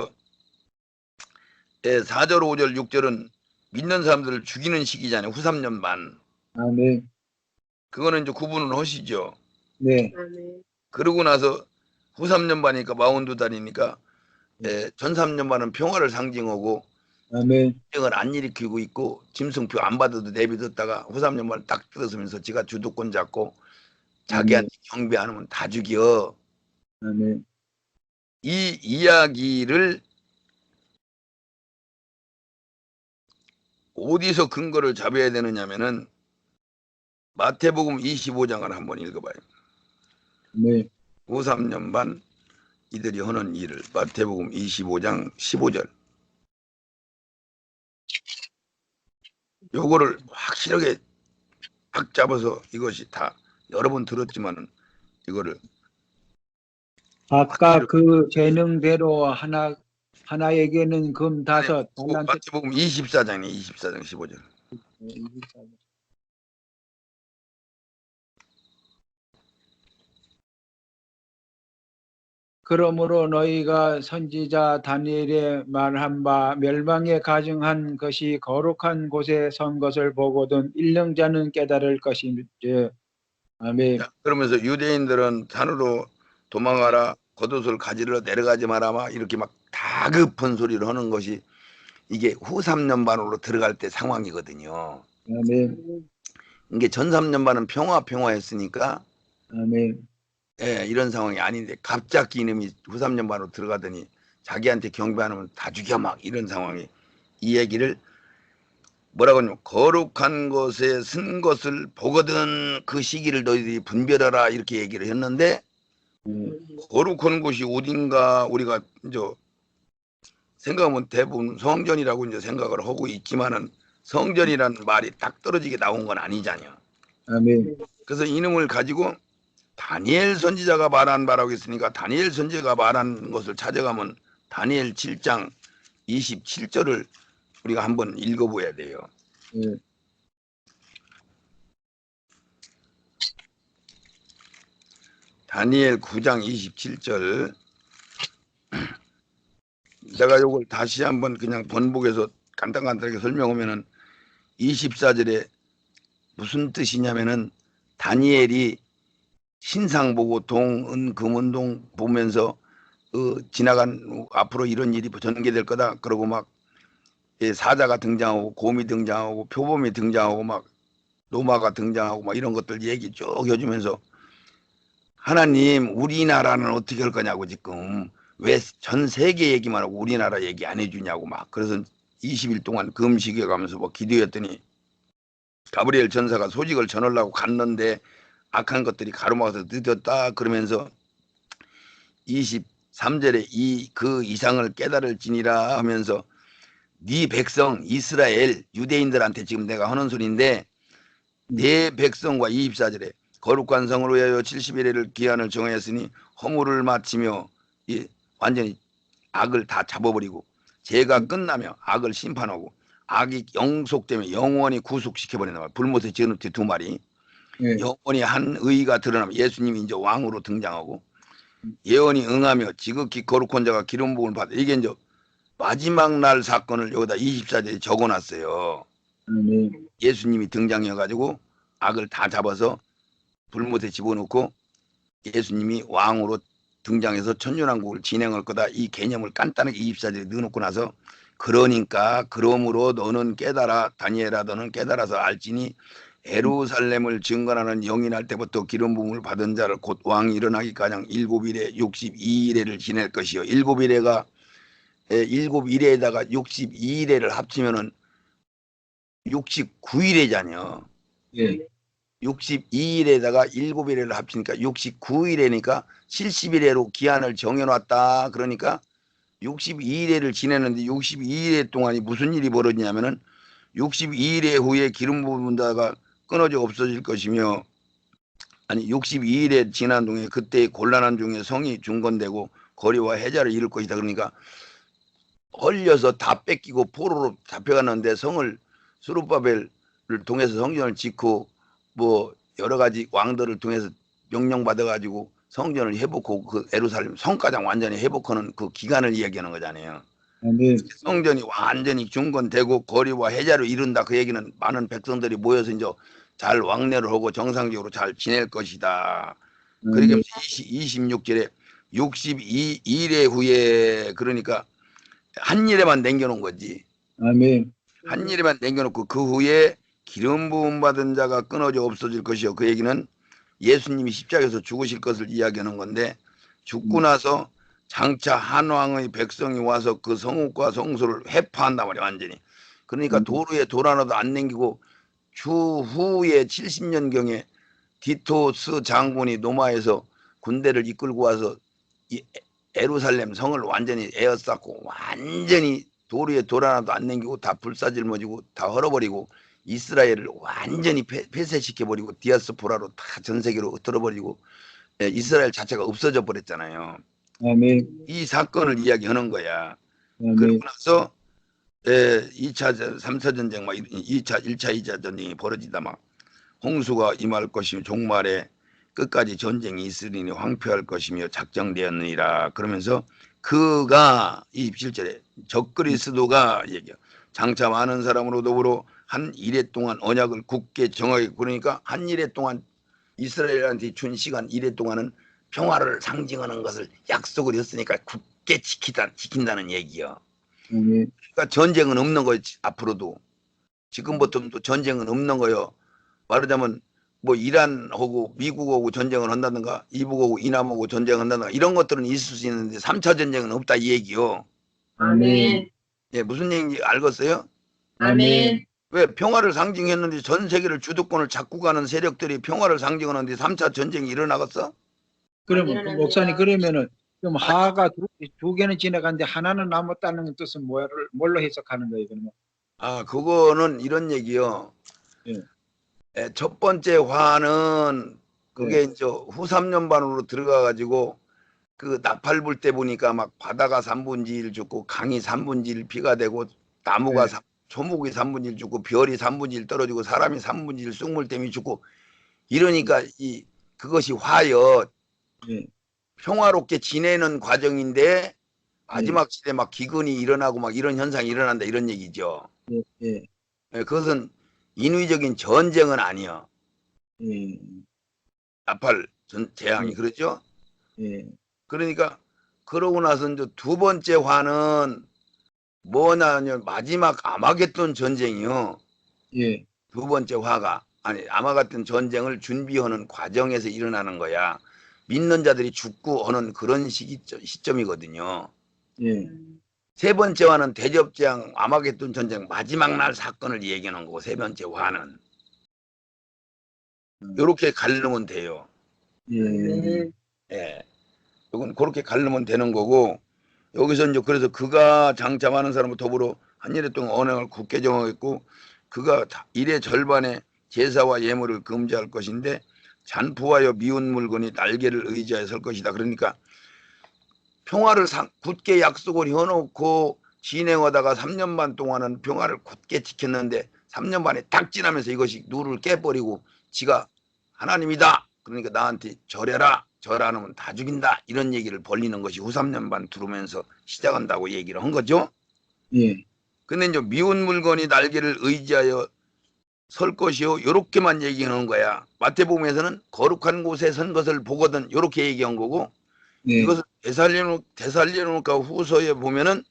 S1: 4절, 5절, 6절은 믿는 사람들을 죽이는 시기잖아요. 후 3년 반.
S2: 아멘.
S1: 그거는 이제 구분을 하시죠.
S2: 네,
S3: 아멘.
S1: 그러고 나서 후 3년 반이니까 42달이니까 전 3년 반은 평화를 상징하고
S2: 아멘.
S1: 전쟁을 안 일으키고 있고 짐승표 안 받아도 내비뒀다가 후 3년 반을 딱 뜯어서면서 지가 주도권 잡고 자기한테 경비 안 하면 다 죽여.
S2: 아멘.
S1: 이 이야기를 어디서 근거를 잡아야 되느냐면은 마태복음 25장을 한번 읽어봐요.
S2: 네,
S1: 후 3년 반 이들이 하는 일을 마태복음 25장 15절 요거를 확실하게 딱 잡아서 이것이 다 여러 번 들었지만은 이거를
S2: 각각 그 재능대로 하나에게는 금 5 달란트.
S1: 마태복음 24장이 24장 15절.
S2: 그러므로 너희가 선지자 다니엘의 말한 바 멸망에 가증한 것이 거룩한 곳에 선 것을 보거든 일능자는 깨달을 것이니. 아멘.
S1: 자, 그러면서 유대인들은 산으로 도망가라 겉옷을 가지러 내려가지 마라 막 이렇게 막 다급한 소리를 하는 것이 이게 후 3년 반으로 들어갈 때 상황이거든요.
S2: 아멘.
S1: 이게 전 3년 반은 평화했으니까
S2: 아멘.
S1: 이런 상황이 아닌데 갑자기 이놈이 후 3년 반으로 들어가더니 자기한테 경배 안 하면 다 죽여 막 이런 상황이 이 얘기를 뭐라고 하냐면 거룩한 것에 쓴 것을 보거든 그 시기를 너희들이 분별하라 이렇게 얘기를 했는데 거룩한 곳이 어딘가 우리가 이제 생각하면 대부분 성전이라고 이제 생각을 하고 있지만은 성전이라는 말이 딱 떨어지게 나온 건 아니잖아요.
S2: 아멘.
S1: 그래서 이놈을 가지고 다니엘 선지자가 말한 바라고 했으니까 다니엘 선지자가 말한 것을 찾아가면 다니엘 7장 27절을 우리가 한번 읽어봐야 돼요.
S2: 예.
S1: 다니엘 9장 27절 제가 이걸 다시 한번 그냥 번복해서 간단하게 설명하면은 24절에 무슨 뜻이냐면은 다니엘이 신상 보고 동, 은, 금은동 보면서 지나간 앞으로 이런 일이 전개될 거다. 그러고 막 사자가 등장하고 곰이 등장하고 표범이 등장하고 막 노마가 등장하고 막 이런 것들 얘기 쭉 해주면서 하나님 우리나라는 어떻게 할 거냐고 지금 왜 전 세계 얘기만 하고 우리나라 얘기 안 해주냐고 막 그래서 20일 동안 금식해 가면서 뭐 기도했더니 가브리엘 전사가 소식을 전하려고 갔는데 악한 것들이 가로막아서 늦었다 그러면서 23절에 그 이상을 깨달을지니라 하면서 네 백성 이스라엘 유대인들한테 지금 내가 하는 소리인데 네 백성과 24절에 거룩한 성을 위하여 70일의 기한을 정하였으니 허물을 마치며 완전히 악을 다 잡아버리고 죄가 끝나며 악을 심판하고 악이 영속되며 영원히 구속시켜버린다. 불못의 제누티 2마리 영원히 한 의가 드러나면 예수님이 이제 왕으로 등장하고 예언이 응하며 지극히 거룩한 자가 기름 부음을 받아. 이게 이제 마지막 날 사건을 여기다 24절에 적어놨어요. 예수님이 등장해가지고 악을 다 잡아서 불못에 집어넣고 예수님이 왕으로 등장해서 천년왕국을 진행할 거다. 이 개념을 간단하게 24절에 넣어놓고 나서 그러니까 그러므로 너는 깨달아 다니엘아 너는 깨달아서 알지니 예루살렘을 증거하는 영이 날 때부터 기름 부음을 받은 자를 곧 왕이 일어나기까지 7일에 62일에를 지낼 것이요. 7일에가 7일에다가 62일에를 합치면은 69일이잖아요.
S2: 예.
S1: 62일에다가 7일에를 합치니까 69일에니까 70일에로 기한을 정해놨다. 그러니까 62일에를 지내는데 62일 동안이 무슨 일이 벌어지냐면은 62일에 후에 기름 부분다가 끊어져 없어질 것이며 아니 62일에 지난 동에 그때의 곤란한 중에 성이 중건되고 거리와 해자를 이룰 것이다. 그러니까 헐려서 다 뺏기고 포로로 잡혀갔는데 성을 스룹바벨을 통해서 성전을 짓고 뭐 여러 가지 왕들을 통해서 명령 받아가지고 성전을 회복하고 그 예루살렘 성가장 완전히 회복하는 그 기간을 이야기하는 거잖아요. 성전이 완전히 중건되고 거리와 해자를 이룬다. 그 얘기는 많은 백성들이 모여서 이제 잘 왕래를 하고 정상적으로 잘 지낼 것이다. 그러니까 26절에 62일에 후에 그러니까 한 일에만 남겨놓은 거지.
S2: 아멘.
S1: 한 일에만 남겨놓고 그 후에 기름 부음 받은 자가 끊어져 없어질 것이요. 그 얘기는 예수님이 십자가에서 죽으실 것을 이야기하는 건데 죽고 나서 장차 한 왕의 백성이 와서 그 성읍과 성소를 회파한단 말이야 완전히. 그러니까 도로에 돌 하나도 안 남기고 추후에 70년경에 디토스 장군이 노마에서 군대를 이끌고 와서 이 예루살렘 성을 완전히 에워쌌고 완전히 도로에 돌 하나도 안 남기고 다 불사질머지고 다 헐어버리고 이스라엘을 완전히 폐쇄시켜버리고 디아스포라로 다 전 세계로 흩어버리고 이스라엘 자체가 없어져 버렸잖아요.
S2: 아멘.
S1: 이 사건을 이야기하는 거야.
S2: 아멘.
S1: 그러고 나서 2차, 3차 전쟁, 막 2차, 1차, 2차 전쟁이 벌어지다 막 홍수가 임할 것이며 종말에 끝까지 전쟁이 있으리니 황폐할 것이며 작정되었느니라. 그러면서 그가 27절에 적그리스도가 얘기해. 장차 많은 사람으로 더불어 한 일해 동안 언약을 굳게 정하게. 그러니까 한 일해 동안 이스라엘한테 준 시간 일해 동안은 평화를 상징하는 것을 약속을 했으니까 굳게 지킨다는 얘기요. 그러니까 전쟁은 없는 거예요. 앞으로도 지금부터도 전쟁은 없는 거예요. 말하자면 뭐 이란하고 미국하고 전쟁을 한다든가 이북하고 이남하고 전쟁을 한다든가 이런 것들은 있을 수 있는데 3차 전쟁은 없다 이 얘기요.
S3: 아멘.
S1: 예, 무슨 얘기인지 알겠어요?
S3: 아멘.
S1: 왜 평화를 상징했는데 전 세계를 주도권을 잡고 가는 세력들이 평화를 상징하는데 3차 전쟁이 일어나겠어?
S2: 그러면 그 목사님 그러면은 그럼 하가 두 개는 지나갔는데 하나는 남았다는 뜻은 뭘로 해석하는 거예요 그러면?
S1: 아, 그거는 이런 얘기요.
S2: 예.
S1: 첫 번째 화는 그게
S2: 예.
S1: 이제 후 3년반으로 들어가 가지고 그 나팔 불 때 보니까 막 바다가 3분의 1 죽고 강이 3분의 1 피가 되고 나무가
S2: 네.
S1: 초목이 3분의 1 죽고 별이 3분의 1 떨어지고 사람이 3분의 1 쑥물 때문에 죽고 이러니까 그것이 화여
S2: 예.
S1: 평화롭게 지내는 과정인데 마지막 시대에 막 기근이 일어나고 막 이런 현상이 일어난다 이런 얘기죠.
S2: 예. 예.
S1: 그것은 인위적인 전쟁은 아니요.
S2: 예.
S1: 나팔 재앙이 그렇죠.
S2: 예.
S1: 그러니까 그러고 나서 이제 두 번째 화는 뭐냐면 마지막 아마겟돈 전쟁이요.
S2: 예,
S1: 두 번째 화가 아니 아마겟돈 전쟁을 준비하는 과정에서 일어나는 거야. 믿는 자들이 죽고 하는 그런 시점이거든요.
S2: 예,
S1: 세 번째 화는 대접재앙 아마겟돈 전쟁 마지막 날 사건을 얘기하는 거고 세 번째 화는 이렇게 가르면 돼요.
S2: 예,
S3: 아멘.
S1: 예, 이건 그렇게 가르면 되는 거고 여기서 이제 그래서 그가 장차 많은 사람과 더불어 한 일에 동안 언행을 굳게 정하겠고 그가 일의 절반에 제사와 예물을 금지할 것인데 잔부하여 미운 물건이 날개를 의지하여 설 것이다. 그러니까 평화를 굳게 약속을 해놓고 진행하다가 3년 반 동안은 평화를 굳게 지켰는데 3년 반에 딱 지나면서 이것이 누를 깨버리고 지가 하나님이다. 그러니까 나한테 절해라. 절 안 하면 다 죽인다. 이런 얘기를 벌리는 것이 후 3년 반 들어오면서 시작한다고 얘기를 한 거죠.
S2: 예,
S1: 근데 이제 미운 물건이 날개를 의지하여 설 것이요. 요렇게만 얘기하는 거야. 마태복음에서는 거룩한 곳에 선 것을 보거든. 요렇게 얘기한 거고
S2: 예.
S1: 이것을 데살로니가 후서에 보면은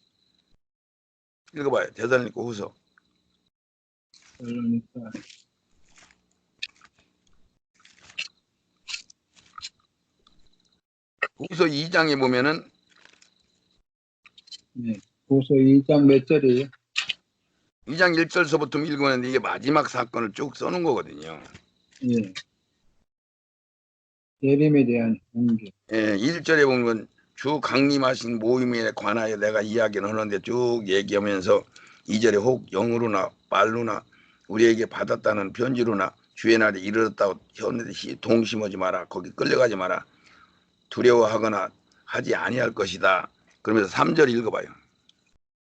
S1: 읽어봐요. 데살로니가 후서.
S2: 그러니까
S1: 후서 2장에 보면은
S2: 예, 고소 2장 몇 절이에요?
S1: 2장 1절서부터 읽었는데 이게 마지막 사건을 쭉 써놓은 거거든요.
S2: 예, 예림에 대한 공개.
S1: 예, 1절에 보면 주 강림하신 모임에 관하여 내가 이야기를 하는데 쭉 얘기하면서 2절에 혹 영으로나 말로나 우리에게 받았다는 편지로나 주의 날이 이르렀다고 하는데 동심하지 마라. 거기 끌려가지 마라. 두려워하거나 하지 아니할 것이다. 그러면서 3절 읽어봐요.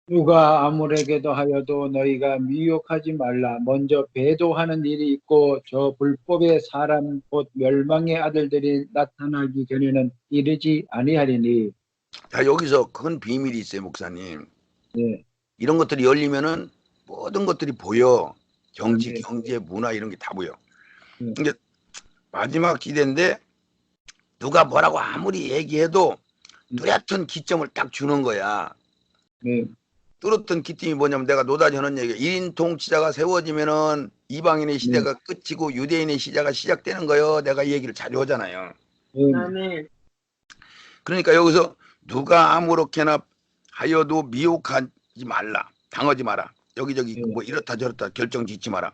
S2: 누가 아무에게도 하여도 너희가 미혹하지 말라. 먼저 배도하는 일이 있고 저 불법의 사람 곧 멸망의 아들들이 나타나기 전에는 이르지 아니하리니.
S1: 자, 여기서 큰 비밀이 있어요, 목사님.
S2: 예,
S1: 이런 것들이 열리면은 모든 것들이 보여. 정치,
S2: 네.
S1: 경제, 문화 이런 게 다 보여.
S2: 네.
S1: 이게 마지막 기대인데 누가 뭐라고 아무리 얘기해도 뚜렷한 기점을 딱 주는 거야.
S2: 네,
S1: 뚜렷한 기점이 뭐냐면 내가 노다지 하는 얘기야. 1인 통치자가 세워지면은 이방인의 시대가 끝이고 유대인의 시대가 시작되는 거예요. 내가 이 얘기를 자주 하잖아요.
S2: 네,
S3: 아멘.
S1: 그러니까 여기서 누가 아무렇게나 하여도 미혹하지 말라. 당하지 마라. 여기저기
S2: 네.
S1: 뭐 이렇다 저렇다 결정 짓지 마라.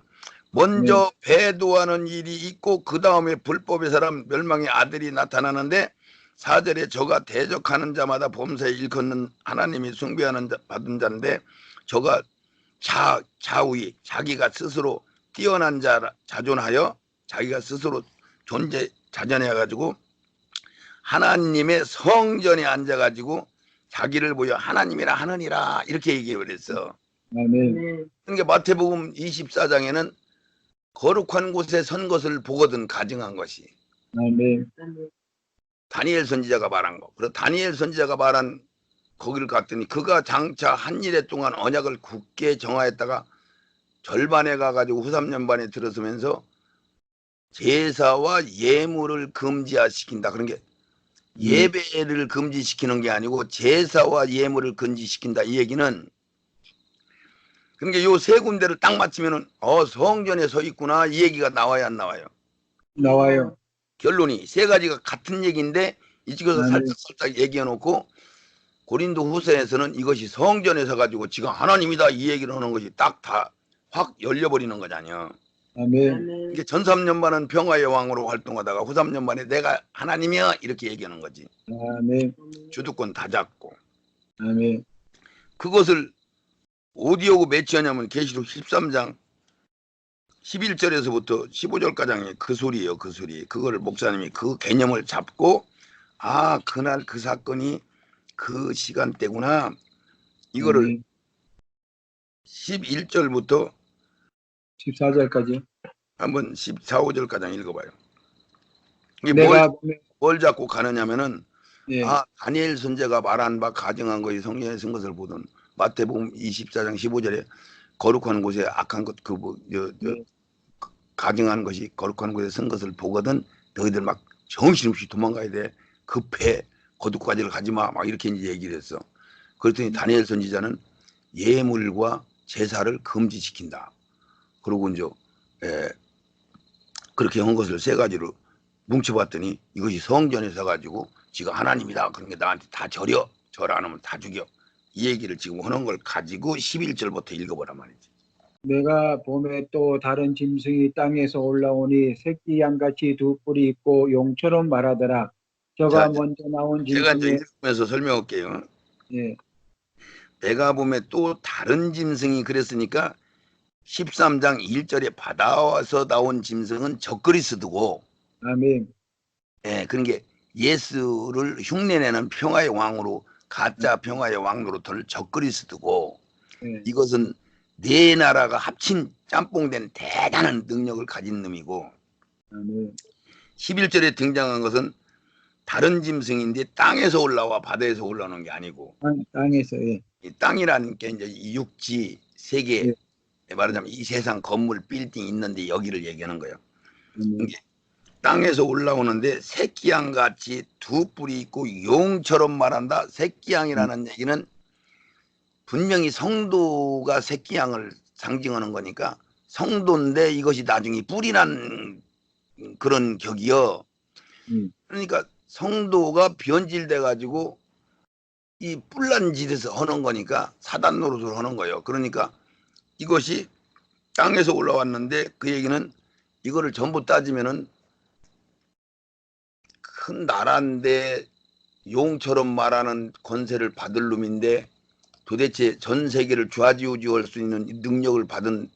S1: 먼저 배도하는 일이 있고 그 다음에 불법의 사람 멸망의 아들이 나타나는데 4절에 저가 대적하는 자마다 범사에 일컫는 하나님이 숭배하는 받은 자인데 저가 자우이 자기가 스스로 뛰어난 자존하여 자기가 스스로 자전해가지고 하나님의 성전에 앉아가지고 자기를 보여 하나님이라 하느니라 이렇게 얘기해버렸어.
S2: 아멘.
S3: 아멘.
S1: 그러니까 마태복음 24장에는 거룩한 곳에 선 것을 보거든 가증한 것이
S2: 아멘.
S3: 아멘.
S1: 다니엘 선지자가 말한 거. 그래서 다니엘 선지자가 말한 거기를 갔더니 그가 장차 한 일에 동안 언약을 굳게 정하였다가 절반에 가가지고 후 3년 반에 들어서면서 제사와 예물을 금지시킨다. 그런 게 예배를 금지시키는 게 아니고 제사와 예물을 금지시킨다. 이 얘기는 그러니까 요 세 군데를 딱 맞추면은 성전에 서 있구나 이 얘기가 나와야 안 나와요.
S2: 나와요.
S1: 결론이 세 가지가 같은 얘기인데 이쪽에서 살짝 얘기해 놓고 고린도 후서에서는 이것이 성전에서 가지고 지가 하나님이다 이 얘기를 하는 것이 딱 다 확 열려버리는 거잖아요.
S2: 아멘.
S3: 아멘.
S1: 이게 전 3년 반은 평화의 왕으로 활동하다가 후 3년 반에 내가 하나님이야 이렇게 얘기하는 거지.
S2: 아멘.
S1: 주도권 다 잡고.
S2: 아멘.
S1: 그것을 어디하고 매치하냐면 계시록 13장 11절에서부터 15절까지 그 소리예요. 그 소리. 그걸 목사님이 그 개념을 잡고 그날 그 사건이 그 시간대구나. 이거를 11절부터
S2: 14절까지.
S1: 한번 14, 5절까지 읽어봐요. 이게
S2: 내가
S1: 뭘 잡고 가느냐면은
S2: 예,
S1: 다니엘 선지자가 말한 바 가증한 것이 성경에 쓴 것을 보던 마태복음 24장 15절에 거룩한 곳에 악한 것 가증한 것이 거룩한 곳에 쓴 것을 보거든 너희들 막 정신없이 도망가야 돼. 급해 거두까지를 가지 마. 막 이렇게 이제 얘기를 했어. 그랬더니 다니엘 선지자는 예물과 제사를 금지시킨다. 그리고 이제 그렇게 한 것을 세 가지로 뭉쳐봤더니 이것이 성전에 서가지고 지가 하나님이다. 그러니까 나한테 다 절여. 절 안 하면 다 죽여. 이 얘기를 지금 하는 걸 가지고 11절부터 읽어보란 말이지.
S2: 내가 봄에 또 다른 짐승이 땅에서 올라오니 새끼 양같이 두 뿔이 있고 용처럼 말하더라. 저가
S1: 자,
S2: 먼저 나온
S1: 제가 이제
S2: 짐승의
S1: 읽으면서 설명할게요.
S2: 예,
S1: 내가 봄에 또 다른 짐승이 그랬으니까 13장 1절에 받아와서 나온 짐승은 적그리스도고,
S2: 아멘.
S1: 예, 그런 게 예수를 흉내내는 평화의 왕으로, 가짜 평화의 왕으로들 적그리스도고,
S2: 예,
S1: 이것은 네 나라가 합친 짬뽕된 대단한 능력을 가진 놈이고,
S2: 아멘.
S1: 11절에 등장한 것은 다른 짐승인데 땅에서 올라와 바다에서 올라오는 게 아니고,
S2: 땅에서 예,
S1: 이 땅이라는 게 이제 이 육지 세계,
S2: 예.
S1: 말하자면 이 세상 건물 빌딩 있는데 여기를 얘기하는 거예요.
S2: 아멘.
S1: 땅에서 올라오는데 새끼양 같이 두 뿔이 있고 용처럼 말한다. 새끼양이라는 얘기는 분명히 성도가 새끼양을 상징하는 거니까 성도인데 이것이 나중에 뿔이 난 그런 격이요. 그러니까 성도가 변질돼 가지고 이 뿔난 짓에서 하는 거니까 사단 노릇을 하는 거예요. 그러니까 이것이 땅에서 올라왔는데 그 얘기는 이거를 전부 따지면은 큰 나라인데 용처럼 말하는 권세를 받을 놈인데 도대체 전 세계를 좌지우지할 수 있는 능력을 받은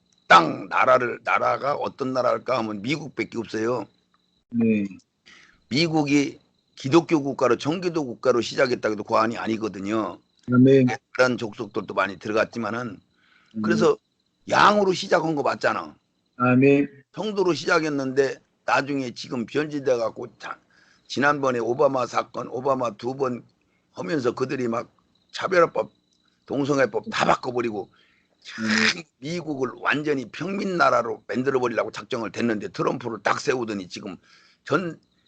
S1: 나라가 어떤 나라일까 하면 미국밖에 없어요.
S2: 네.
S1: 미국이 기독교 국가로 청기도 국가로 시작했다고 해도 과언이 아니거든요.
S2: 아멘.
S1: 그런 족속들도 많이 들어갔지만은 그래서 양으로 시작한 거 맞잖아.
S2: 아멘.
S1: 성도로 시작했는데 나중에 지금 변질돼 갖고 지난번에 오바마 사건 오바마 2번 하면서 그들이 막 차별화법 동성애법 다 바꿔버리고 미국을 완전히 평민나라로 만들어버리려고 작정을 됐는데 트럼프를 딱 세우더니 지금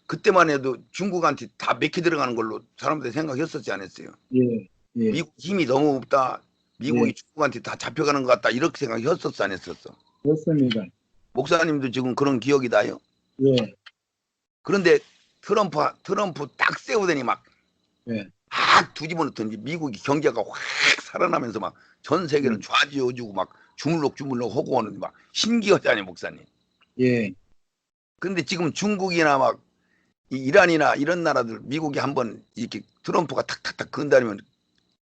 S1: 그때만 해도 중국한테 다 맥히 들어가는 걸로 사람들이 생각했었지 않았어요.
S2: 예. 예.
S1: 미국 힘이 너무 없다. 미국이
S2: 예.
S1: 중국한테 다 잡혀가는 것 같다. 이렇게 생각했었어 안 했었어?
S2: 그렇습니다.
S1: 목사님도 지금 그런 기억이 나요?
S2: 예.
S1: 그런데 트럼프 딱 세우더니 막
S2: 예.
S1: 뒤집어 놓더니 미국이 경제가 확 살아나면서 막 전 세계를 좌지우지고 막 주물럭주물럭 하고 오는데 막 신기하잖아요, 목사님.
S2: 예.
S1: 근데 지금 중국이나 막 이란이나 이런 나라들 미국이 한번 이렇게 트럼프가 탁탁탁 건드리면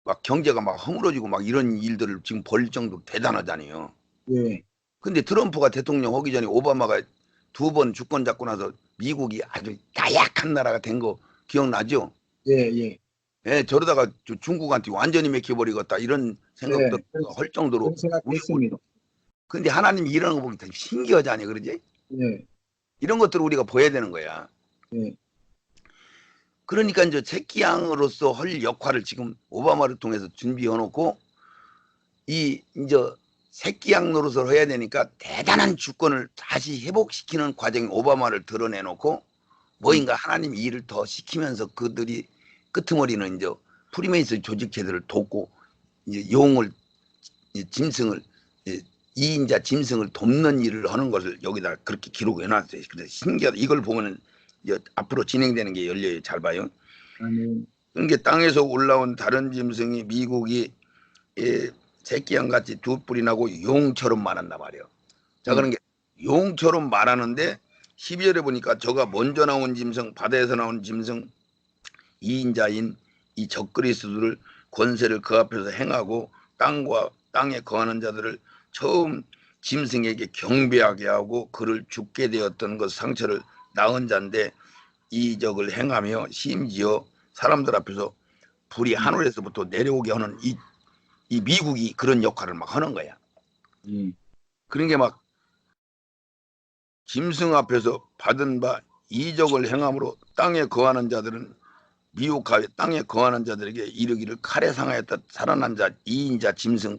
S1: 막 경제가 막 허물어지고 막 이런 일들을 지금 벌일 정도로 대단하잖아요.
S2: 예.
S1: 근데 트럼프가 대통령 하기 전에 오바마가 2번 주권 잡고 나서 미국이 아주 나약한 나라가 된 거 기억나죠?
S2: 예. 예.
S1: 예, 저러다가 중국한테 완전히 맥혀버리겠다 이런 생각도 할 정도로.
S2: 생각했습니다.
S1: 근데 하나님이 이러는 거 보기 참 신기하지 않아요, 그러지?
S2: 예.
S1: 이런 것들을 우리가 보여야 되는 거야.
S2: 예.
S1: 그러니까 이제 새끼양으로서 할 역할을 지금 오바마를 통해서 준비해놓고 이제 새끼양 노릇을 해야 되니까 대단한 주권을 다시 회복시키는 과정에 오바마를 드러내놓고 뭐인가 하나님이 일을 더 시키면서 그들이 끄트머리는 이제 프리메이슨 조직체들을 돕고 이제 짐승을 2인자 짐승을 돕는 일을 하는 것을 여기다 그렇게 기록해 놨어요. 근데 신기하다. 이걸 보면은 이제 앞으로 진행되는 게 열려요. 잘 봐요.
S2: 아멘.
S1: 그러니까 땅에서 올라온 다른 짐승이 미국이 새끼양 같이 두 뿔이 나고 용처럼 말한단 말이에요. 자, 그런 게 용처럼 말하는데 12절에 보니까 저가 먼저 나온 짐승, 바다에서 나온 짐승 2인자인 이 적그리스도를 권세를 그 앞에서 행하고 땅과 땅에 거하는 자들을 처음 짐승에게 경배하게 하고 그를 죽게 되었던 것 상처를 낳은 자인데 이 적을 행하며 심지어 사람들 앞에서 불이 하늘에서부터 내려오게 하는 이 미국이 그런 역할을 막 하는 거야. 그런 게 막 짐승 앞에서 받은 바 이적을 행함으로 땅에 거하는 자들은 미혹하여 땅에 거하는 자들에게 이르기를 칼에 상하였다 살아난 자 2인자 짐승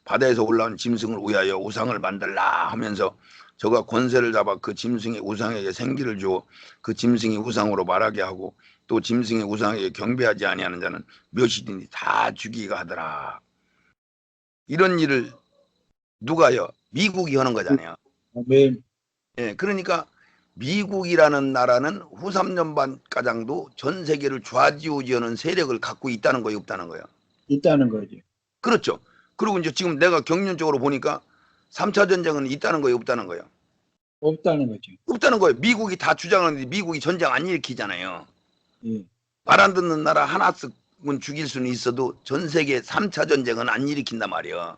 S1: 바다에서 올라온 짐승을 위하여 우상을 만들라 하면서 저가 권세를 잡아 그 짐승의 우상에게 생기를 주어 그 짐승이 우상으로 말하게 하고 또 짐승의 우상에게 경배하지 아니하는 자는 멸시되니 다 죽이가 하더라. 이런 일을 누가요? 미국이 하는 거잖아요.
S2: 아멘.
S1: 예, 그러니까 미국이라는 나라는 후 3년 반 가량도 전 세계를 좌지우지하는 세력을 갖고 있다는 거예요, 없다는 거예요?
S2: 있다는 거죠.
S1: 그렇죠. 그리고 이제 지금 내가 경륜적으로 보니까 3차 전쟁은 있다는 거예요, 없다는 거예요?
S2: 없다는 거죠.
S1: 없다는 거예요. 미국이 다 주장하는데 미국이 전쟁 안 일으키잖아요.
S2: 예.
S1: 말 안 듣는 나라 하나씩은 죽일 수는 있어도 전 세계 3차 전쟁은 안 일으킨단 말이에요.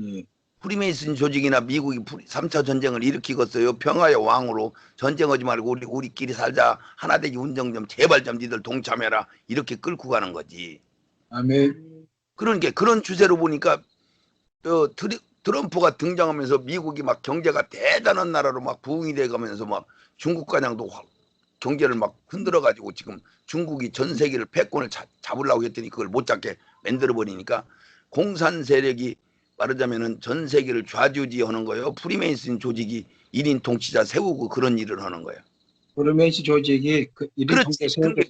S2: 예.
S1: 프리메이슨 조직이나 미국이 3차 전쟁을 일으키겠어요. 평화의 왕으로 전쟁하지 말고 우리끼리 살자. 하나 되기 운동 좀 제발 좀 니들 동참해라. 이렇게 끌고 가는 거지.
S2: 아멘.
S1: 그러니까 그런 추세로 보니까 트럼프가 등장하면서 미국이 막 경제가 대단한 나라로 막 부흥이 돼가면서 막 중국 가량도 경제를 막 흔들어 가지고 지금 중국이 전 세계를 패권을 잡으려고 했더니 그걸 못 잡게 만들어 버리니까 공산 세력이 말하자면은 전 세계를 좌지우지하는 거예요. 프리메이슨 조직이 1인 통치자 세우고 그런 일을 하는 거예요.
S2: 프리메이슨 조직이 그 일인
S1: 그렇지.
S2: 통치
S1: 그러니까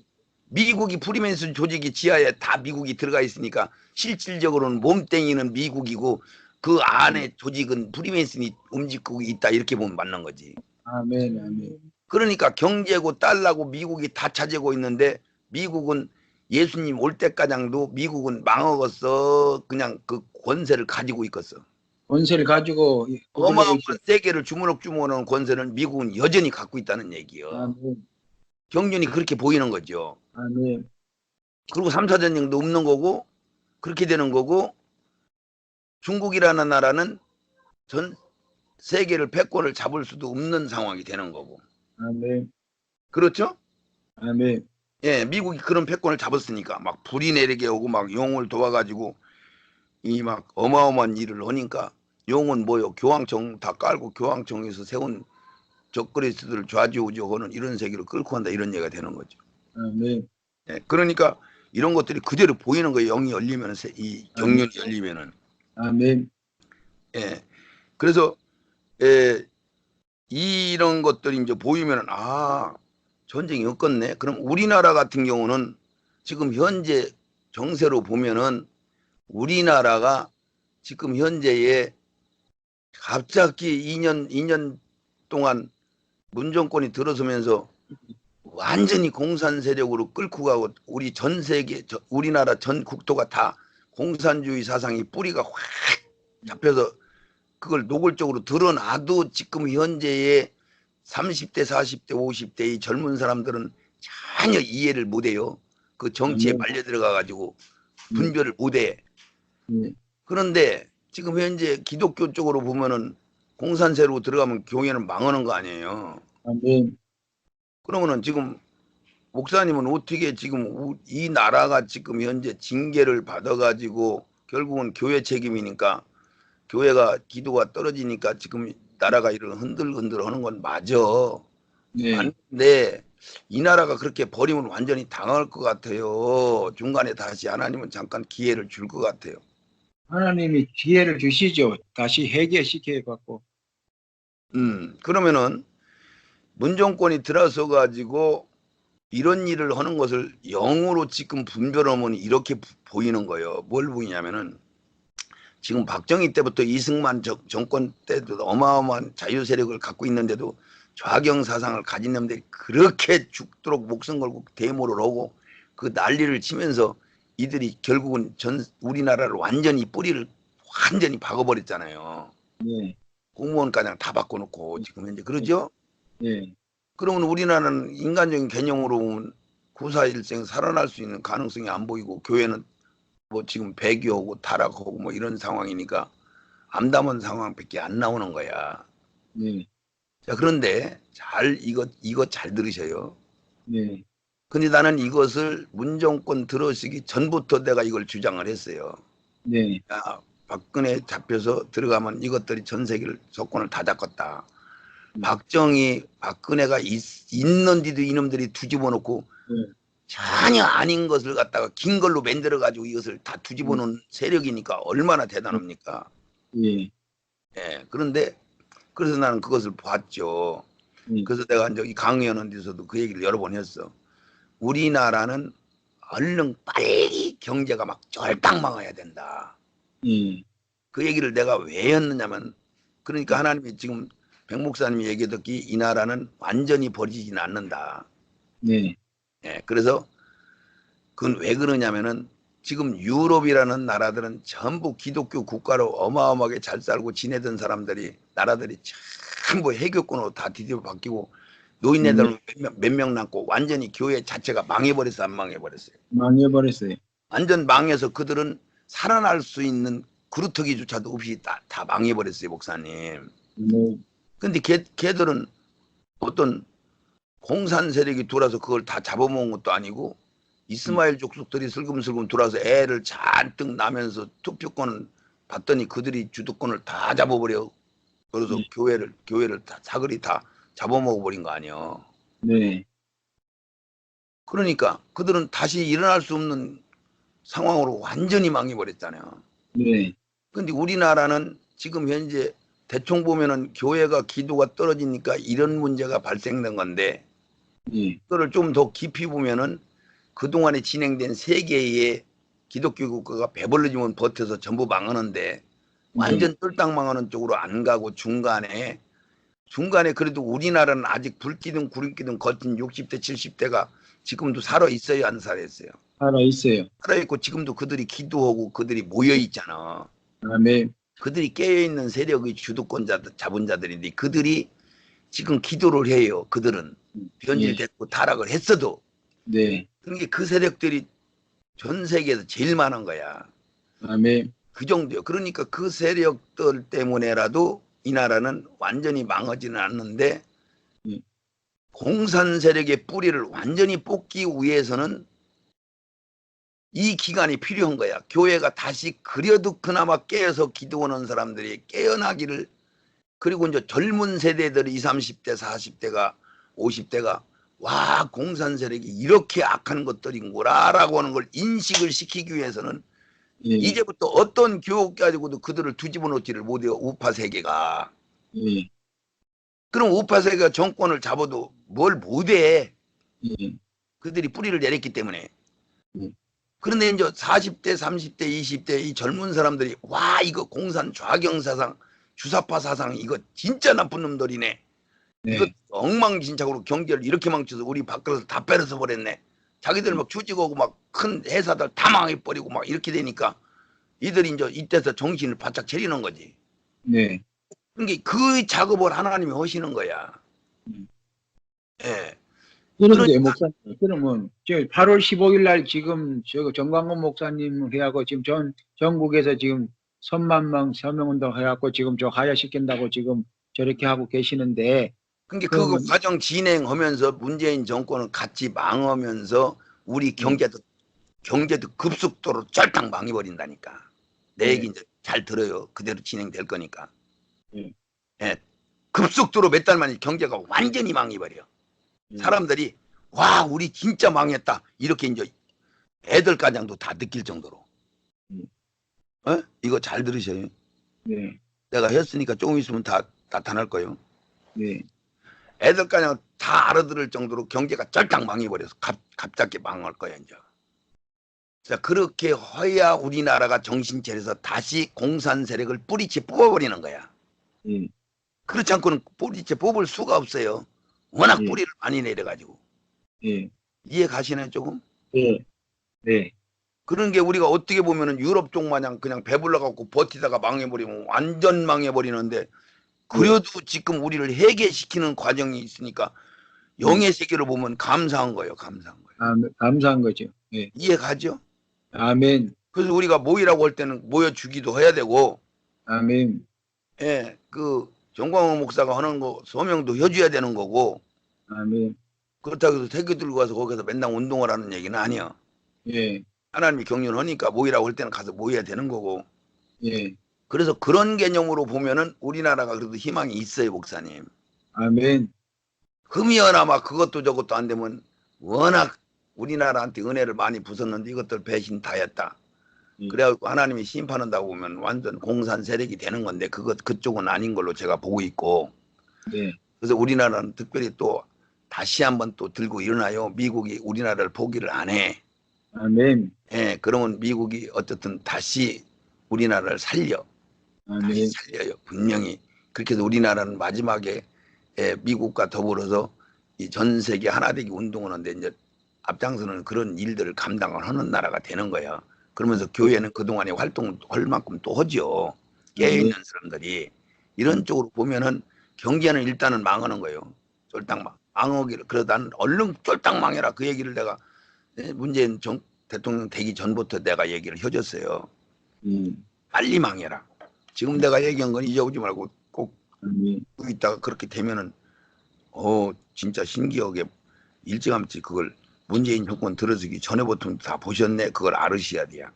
S1: 미국이 프리메이슨 조직이 지하에 다 미국이 들어가 있으니까 실질적으로는 몸뚱이는 미국이고 그 안에 조직은 프리메이슨이 움직이고 있다 이렇게 보면 맞는 거지.
S2: 아멘. 아멘.
S1: 그러니까 경제고 달러고 미국이 다 차지하고 있는데 미국은 예수님 올 때까장도 미국은 망하겠어. 그냥 그 권세를 가지고 있겠어.
S2: 권세를 가지고 그들로
S1: 어마어마한 세계를 주물럭주물하는 권세는 미국은 여전히 갖고 있다는 얘기요.
S2: 아멘.
S1: 경륜이 그렇게 보이는 거죠.
S2: 아멘.
S1: 그리고 3차 전쟁도 없는 거고 그렇게 되는 거고 중국이라는 나라는 전 세계를 패권을 잡을 수도 없는 상황이 되는 거고.
S2: 아멘.
S1: 그렇죠?
S2: 아멘.
S1: 예, 미국이 그런 패권을 잡았으니까 막 불이 내리게 오고 막 용을 도와가지고 이 막 어마어마한 일을 하니까 용은 뭐요? 교황청 다 깔고 교황청에서 세운 적그리스도를 좌지우지하는 이런 세계로 끌고 간다 이런 얘기가 되는 거죠.
S2: 아멘.
S1: 예, 그러니까 이런 것들이 그대로 보이는 거예요. 영이 열리면 이 경륜이 열리면은.
S2: 아멘.
S1: 예, 그래서 예, 이런 것들이 이제 보이면은 아 전쟁이 없겠네. 그럼 우리나라 같은 경우는 지금 현재 정세로 보면은 우리나라가 지금 현재에 갑자기 2년 동안 문정권이 들어서면서 완전히 공산 세력으로 끌고 가고 우리 전 세계 우리나라 전 국토가 다 공산주의 사상이 뿌리가 확 잡혀서 그걸 노골적으로 드러나도 지금 현재의 30대, 40대, 50대 이 젊은 사람들은 전혀 이해를 못해요. 그 정치에 말려 들어가 가지고 분별을 못해. 그런데 지금 현재 기독교 쪽으로 보면은 공산세로 들어가면 교회는 망하는 거 아니에요.
S2: 아멘.
S1: 그러면은 지금 목사님은 어떻게 지금 이 나라가 지금 현재 징계를 받아가지고 결국은 교회 책임이니까 교회가 기도가 떨어지니까 지금 나라가 이런 흔들흔들 하는 건 맞아.
S2: 네.
S1: 맞는데 이 나라가 그렇게 버리면 완전히 당할 것 같아요. 중간에 다시 하나님은 잠깐 기회를 줄 것 같아요.
S2: 하나님이 기회를 주시죠. 다시 회개시켜갖고.
S1: 그러면은 문정권이 들어서 가지고 이런 일을 하는 것을 영으로 지금 분별하면 이렇게 보이는 거예요. 뭘 보이냐면은 지금 박정희 때부터 이승만 정권 때도 어마어마한 자유 세력을 갖고 있는데도 좌경 사상을 가진 놈들이 그렇게 죽도록 목숨 걸고 데모를 하고 그 난리를 치면서 이들이 결국은 우리나라를 완전히 뿌리를 완전히 박아버렸잖아요.
S2: 네.
S1: 공무원과장 다 바꿔놓고 지금 현재 그러죠?
S2: 네.
S1: 그러면 우리나라는 인간적인 개념으로 보면 구사일생 살아날 수 있는 가능성이 안 보이고 교회는 뭐 지금 배교하고 타락하고 뭐 이런 상황이니까 암담한 상황밖에 안 나오는 거야.
S2: 네.
S1: 자, 그런데 이거 잘 들으셔요.
S2: 네.
S1: 근데 나는 이것을 문정권 들어서기 전부터 내가 이걸 주장을 했어요.
S2: 네.
S1: 야, 박근혜 잡혀서 들어가면 이것들이 전 세계를 정권을 다 잡겠다. 박근혜가 있는데도 이놈들이 뒤집어 놓고 전혀 아닌 것을 갖다가 긴 걸로 만들어 가지고 이것을 다 뒤집어 놓은 세력이니까 얼마나 대단합니까?
S2: 예.
S1: 예. 그런데 그래서 나는 그것을 봤죠. 그래서 내가 이제 이 강의하는 데서도 그 얘기를 여러 번 했어. 우리나라는 얼른 빨리 경제가 막 쫄딱 망해야 된다.
S2: 예.
S1: 그 얘기를 내가 왜 했느냐면, 그러니까 하나님이 지금 백 목사님이 얘기 듣기 이 나라는 완전히 버리지는 않는다.
S2: 네.
S1: 예, 그래서 그건 왜 그러냐면은 지금 유럽이라는 나라들은 전부 기독교 국가로 어마어마하게 잘 살고 지내던 사람들이, 나라들이 전부 해교권으로 다 뒤집어 바뀌고 노인네들 몇 명 남고 완전히 교회 자체가 망해버렸어, 안 망해버렸어요?
S2: 망해버렸어요.
S1: 완전 망해서 그들은 살아날 수 있는 그루터기조차도 없이 다 망해버렸어요, 목사님.
S2: 네.
S1: 근데 걔들은 어떤 공산 세력이 돌아서 그걸 다 잡아먹은 것도 아니고 이스마엘 족속들이 슬금슬금 돌아서 애를 잔뜩 나면서 투표권을 받더니 그들이 주도권을 다 잡아버려. 그래서 교회를 다 사거리 다 잡아먹어버린 거 아니에요.
S2: 네.
S1: 그러니까 그들은 다시 일어날 수 없는 상황으로 완전히 망해버렸잖아요.
S2: 네.
S1: 근데 우리나라는 지금 현재 대충 보면은 교회가 기도가 떨어지니까 이런 문제가 발생된 건데,
S2: 예.
S1: 그거를 좀 더 깊이 보면은 그동안에 진행된 세계의 기독교 국가가 배불러지면 버텨서 전부 망하는데 완전 쫄딱 망하는 쪽으로 안 가고 중간에 그래도 우리나라는 아직 불기둥 구름기둥 거친 60대 70대가 지금도 살아 있어요, 안 살아 있어요?
S2: 살아 있어요.
S1: 살아 있고 지금도 그들이 기도하고 그들이 모여 있잖아.
S2: 아멘.
S1: 그들이 깨어있는 세력의 주도권자들, 자본자들인데 그들이 지금 기도를 해요. 그들은 변질됐고 타락을 했어도.
S2: 네.
S1: 그러니까 그 세력들이 전 세계에서 제일 많은 거야.
S2: 아멘.
S1: 그 정도요. 그러니까 그 세력들 때문에라도 이 나라는 완전히 망하지는 않는데, 공산 세력의 뿌리를 완전히 뽑기 위해서는 이 기간이 필요한 거야. 교회가 다시 그래도 그나마 깨어서 기도하는 사람들이 깨어나기를, 그리고 이제 젊은 세대들이 20, 30대, 40대가, 50대가 와, 공산 세력이 이렇게 악한 것들인구나라고 하는 걸 인식을 시키기 위해서는
S2: 예.
S1: 이제부터 어떤 교육 가지고도 그들을 뒤집어 놓지를 못해요. 우파 세계가.
S2: 예.
S1: 그럼 우파 세계가 정권을 잡아도 뭘 못해.
S2: 예.
S1: 그들이 뿌리를 내렸기 때문에.
S2: 예.
S1: 그런데 이제 40대, 30대, 20대 이 젊은 사람들이 와, 이거 공산 좌경 사상, 주사파 사상, 이거 진짜 나쁜 놈들이네. 이거
S2: 네.
S1: 엉망진창으로 경제를 이렇게 망쳐서 우리 밖에서 다 빼려서 버렸네. 자기들 막 주직하고 막 큰 회사들 다 망해버리고 막 이렇게 되니까 이들이 이제 이때서 정신을 바짝 차리는 거지.
S2: 네.
S1: 그러니까 그 작업을 하나님이 하시는 거야. 예.
S2: 그런데 목사님, 그러면 저 8월 15일 날 지금 저 정광훈 목사님 해하고 지금 전국에서 지금 선만망 서명운동 해갖고 지금 저 하야시킨다고 지금 저렇게 하고 계시는데,
S1: 그러니까 그
S2: 그러면
S1: 과정 진행하면서 문재인 정권은 같이 망하면서 우리 경제도 급속도로 쫄딱 망해버린다니까. 내 얘기 이제 잘 들어요. 그대로 진행될 거니까. 예. 급속도로 몇 달 만에 경제가 완전히 망해버려. 사람들이 와, 우리 진짜 망했다 이렇게 이제 애들 가장도 다 느낄 정도로. 이거 잘 들으셔요.
S2: 네.
S1: 내가 했으니까 조금 있으면 다 나타날 거예요.
S2: 네.
S1: 애들 가장 다 알아들을 정도로 경제가 쫄딱 망해버려서 갑자기 망할 거야 이제. 자, 그렇게 해야 우리나라가 정신 차려서 다시 공산 세력을 뿌리째 뽑아버리는 거야. 그렇지 않고는 뿌리째 뽑을 수가 없어요. 워낙 뿌리를 많이 내려가지고. 이해 가시나요 조금?
S2: 네. 네.
S1: 그런 게 우리가 어떻게 보면은 유럽 쪽 마냥 그냥 배불러갖고 버티다가 망해버리면 완전 망해버리는데, 그래도 지금 우리를 해계시키는 과정이 있으니까 영의 세계를 보면 감사한 거예요. 감사한 거예요.
S2: 감사한 거죠. 네.
S1: 이해 가죠?
S2: 아멘.
S1: 그래서 우리가 모이라고 할 때는 모여주기도 해야 되고,
S2: 아멘.
S1: 예, 그 정광훈 목사가 하는 거 소명도 해줘야 되는 거고,
S2: 아멘.
S1: 그렇다고 해서 태교 들고 가서 거기서 맨날 운동을 하는 얘기는 아니야.
S2: 예.
S1: 하나님이 격려하니까 모이라고 할 때는 가서 모여야 되는 거고.
S2: 예.
S1: 그래서 그런 개념으로 보면은 우리나라가 그래도 희망이 있어요, 목사님.
S2: 아멘.
S1: 흠이어나마 그것도 저것도 안 되면 워낙 우리나라한테 은혜를 많이 부었는데 이것들 배신 다 했다. 그래갖고 하나님이 심판한다고 보면 완전 공산 세력이 되는 건데 그쪽은 아닌 걸로 제가 보고 있고.
S2: 네.
S1: 그래서 우리나라는 특별히 또 다시 한번 또 들고 일어나요. 미국이 우리나라를 포기를 안 해.
S2: 아멘.
S1: 예, 그러면 미국이 어쨌든 다시 우리나라를 살려. 다시
S2: 아멘.
S1: 살려요. 분명히. 그렇게 해서 우리나라는 마지막에 미국과 더불어서 이 전 세계 하나되기 운동을 하는데 이제 앞장서는 그런 일들을 감당을 하는 나라가 되는 거야. 그러면서 교회는 그동안에 활동을 할 만큼 또 하죠. 깨어있는 사람들이. 이런 쪽으로 보면은 경제는 일단은 망하는 거예요. 쫄딱 망하기를. 그래서 난 얼른 쫄딱 망해라. 그 얘기를 내가 문재인 대통령 되기 전부터 내가 얘기를 해줬어요. 빨리 망해라. 지금 내가 얘기한 건 잊어오지 말고 꼭
S2: 아멘.
S1: 있다가 그렇게 되면은 진짜 신기하게 일찌감치 그걸 문재인 정권 들어서기 전에부터 다 보셨네. 그걸 알으셔야 돼요.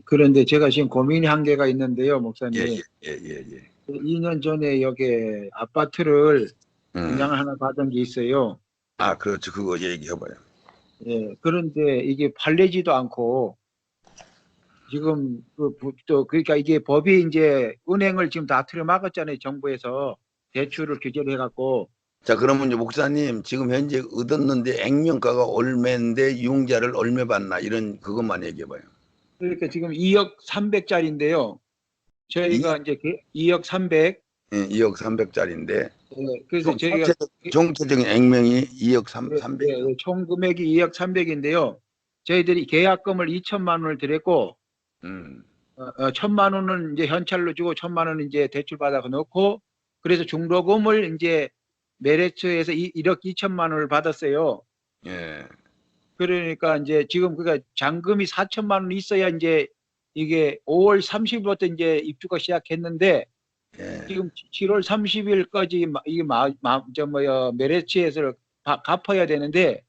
S2: 그런데 제가 지금 고민이 한 개가 있는데요,
S1: 예,
S2: 목사님.
S1: 예, 예, 예.
S2: 2년 전에 여기 아파트를
S1: 음.
S2: 분양 하나 받은 게 있어요.
S1: 아, 그렇죠. 그거 얘기해봐요.
S2: 예, 그런데 이게 팔리지도 않고 지금 그러니까 이게 법이 이제 은행을 지금 다 틀어막았잖아요, 정부에서 대출을 규제를 해갖고.
S1: 자, 그러면 이제 목사님 지금 현재 얻었는데 액면가가 얼마인데 이용자를 얼마 받나 이런 그것만 얘기해봐요.
S2: 그러니까 지금 2억 300짜리인데요. 저희가 이제 2억 300.
S1: 예, 2억 300짜리인데
S2: 그래서 저희가
S1: 총체적인 액면이 2억 300.
S2: 총 금액이 2억 300인데요. 저희들이 계약금을 2천만 원을 드렸고, 1천만 원은 이제 현찰로 주고 1천만 원은 이제 대출 받아서 넣고, 그래서 중도금을 이제 메리츠에서 1억 2천만 원을 받았어요.
S1: 예.
S2: 그러니까 이제 지금 그니까 잔금이 4천만 원 있어야 이제 이게 5월 30일부터 이제 입주가 시작했는데,
S1: 예.
S2: 지금 7월 30일까지 이게 메리츠에서 갚아야 되는데,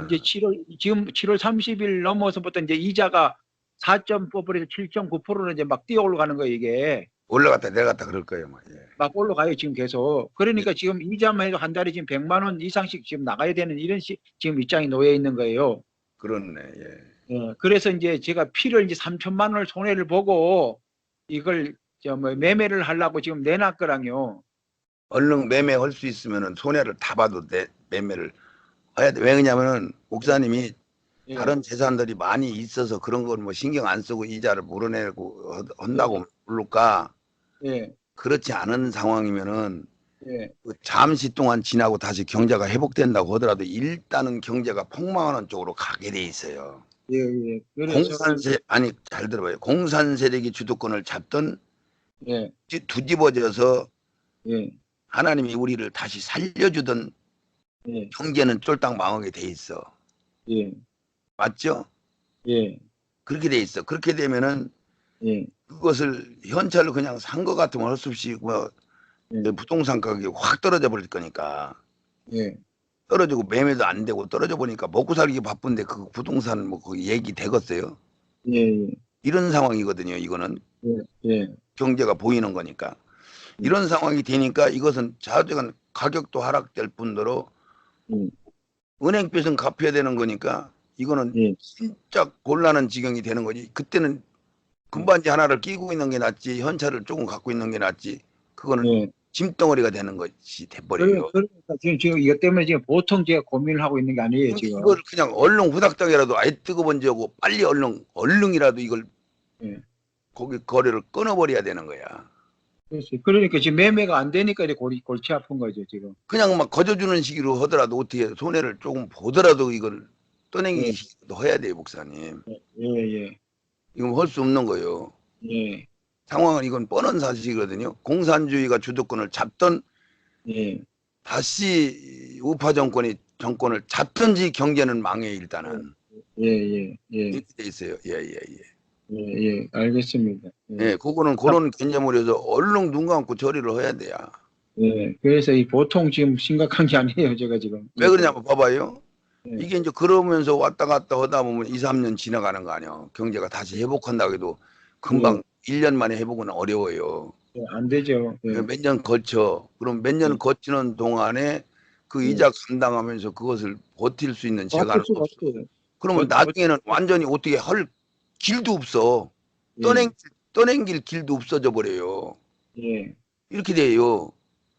S2: 이제 지금 7월 30일 넘어서부터 이제 이자가 4.4%에서 7.9%로 이제 막 뛰어 올라가는 거예요, 이게.
S1: 올라갔다 내려갔다 그럴 거예요. 예.
S2: 막 올라가요, 지금 계속. 그러니까 지금 이자만 해도 한 달에 지금 100만 원 이상씩 지금 나가야 되는 이런 지금 입장이 놓여 있는 거예요.
S1: 그렇네. 예.
S2: 예, 그래서 이제 제가 필을 이제 3천만 원을 손해를 보고 이걸 매매를 하려고 지금 내놨거든요.
S1: 얼른 매매할 수 있으면은 손해를 다 봐도 매매를 해야 돼. 왜냐면은 목사님이
S2: 예.
S1: 다른 재산들이 많이 있어서 그런 걸 뭐 신경 안 쓰고 이자를 물어내고 한다고 모를까.
S2: 예.
S1: 그렇지 않은 상황이면은
S2: 예.
S1: 잠시 동안 지나고 다시 경제가 회복된다고 하더라도 일단은 경제가 폭망하는 쪽으로 가게 돼 있어요.
S2: 예, 예. 그래서
S1: 아니 잘 들어봐요. 공산 세력이 주도권을 잡던
S2: 예.
S1: 뒤집어져서
S2: 예.
S1: 하나님이 우리를 다시 살려주던
S2: 예.
S1: 경제는 쫄딱 망하게 돼 있어.
S2: 예.
S1: 맞죠?
S2: 예.
S1: 그렇게 돼 있어. 그렇게 되면은
S2: 예.
S1: 그것을 현찰로 그냥 산 것 같으면 할 수 없이 부동산 가격이 확 떨어져 버릴 거니까.
S2: 예.
S1: 떨어지고 매매도 안 되고 떨어져 보니까 먹고 살기 바쁜데 그 부동산 그 얘기 되겠어요?
S2: 예.
S1: 이런 상황이거든요. 이거는
S2: 예.
S1: 경제가 보이는 거니까. 이런 상황이 되니까 이것은 자주간 가격도 하락될 뿐더러 은행빚은 갚아야 되는 거니까 이거는
S2: 예.
S1: 진짜 곤란한 지경이 되는 거지. 그때는 금반지 하나를 끼고 있는 게 낫지 현찰을 조금 갖고 있는 게 낫지. 그거는
S2: 예.
S1: 짐덩어리가 되는 것이 돼버려요.
S2: 그러니까 지금 이것 때문에 지금 보통 제가 고민을 하고 있는 게 아니에요, 지금.
S1: 이걸 그냥 얼른 후닥닥이라도 아예 뜨거운 지하고 빨리 얼른이라도 이걸
S2: 예.
S1: 거기 거래를 끊어버려야 되는 거야.
S2: 그러니까 지금 매매가 안 되니까 이제 골치 아픈 거죠, 지금.
S1: 그냥 막 거저주는 식으로 하더라도 어떻게 손해를 조금 보더라도 이걸 떠내기 식으로 해야 돼요, 목사님.
S2: 예.
S1: 이건 할 수 없는 거예요.
S2: 예.
S1: 상황은 이건 뻔한 사실이거든요. 공산주의가 주도권을 잡던
S2: 예.
S1: 다시 우파 정권을 잡든지 경제는 망해 일단은.
S2: 예.
S1: 이렇게 돼 있어요. 예.
S2: 예. 알겠습니다.
S1: 예, 그거는 그런 개념으로 얼른 눈 감고 처리를 해야 돼요.
S2: 예. 그래서 이 보통 지금 심각한 게 아니에요, 제가 지금.
S1: 왜 그러냐면 봐봐요.
S2: 예.
S1: 이게 이제 그러면서 왔다 갔다 하다 보면 2, 3년 지나가는 거 아니에요. 경제가 다시 회복한다고 해도 금방 1년 만에 회복은 어려워요.
S2: 예, 안 되죠. 예.
S1: 몇 년 거쳐. 그럼 몇 년 거치는 동안에 그 이자 감당하면서 그것을 버틸 수 있는 재간은 없어. 그러면 나중에는 완전히 어떻게 할 길도 없어. 떠넘길 길도 없어져 버려요.
S2: 예.
S1: 이렇게 돼요.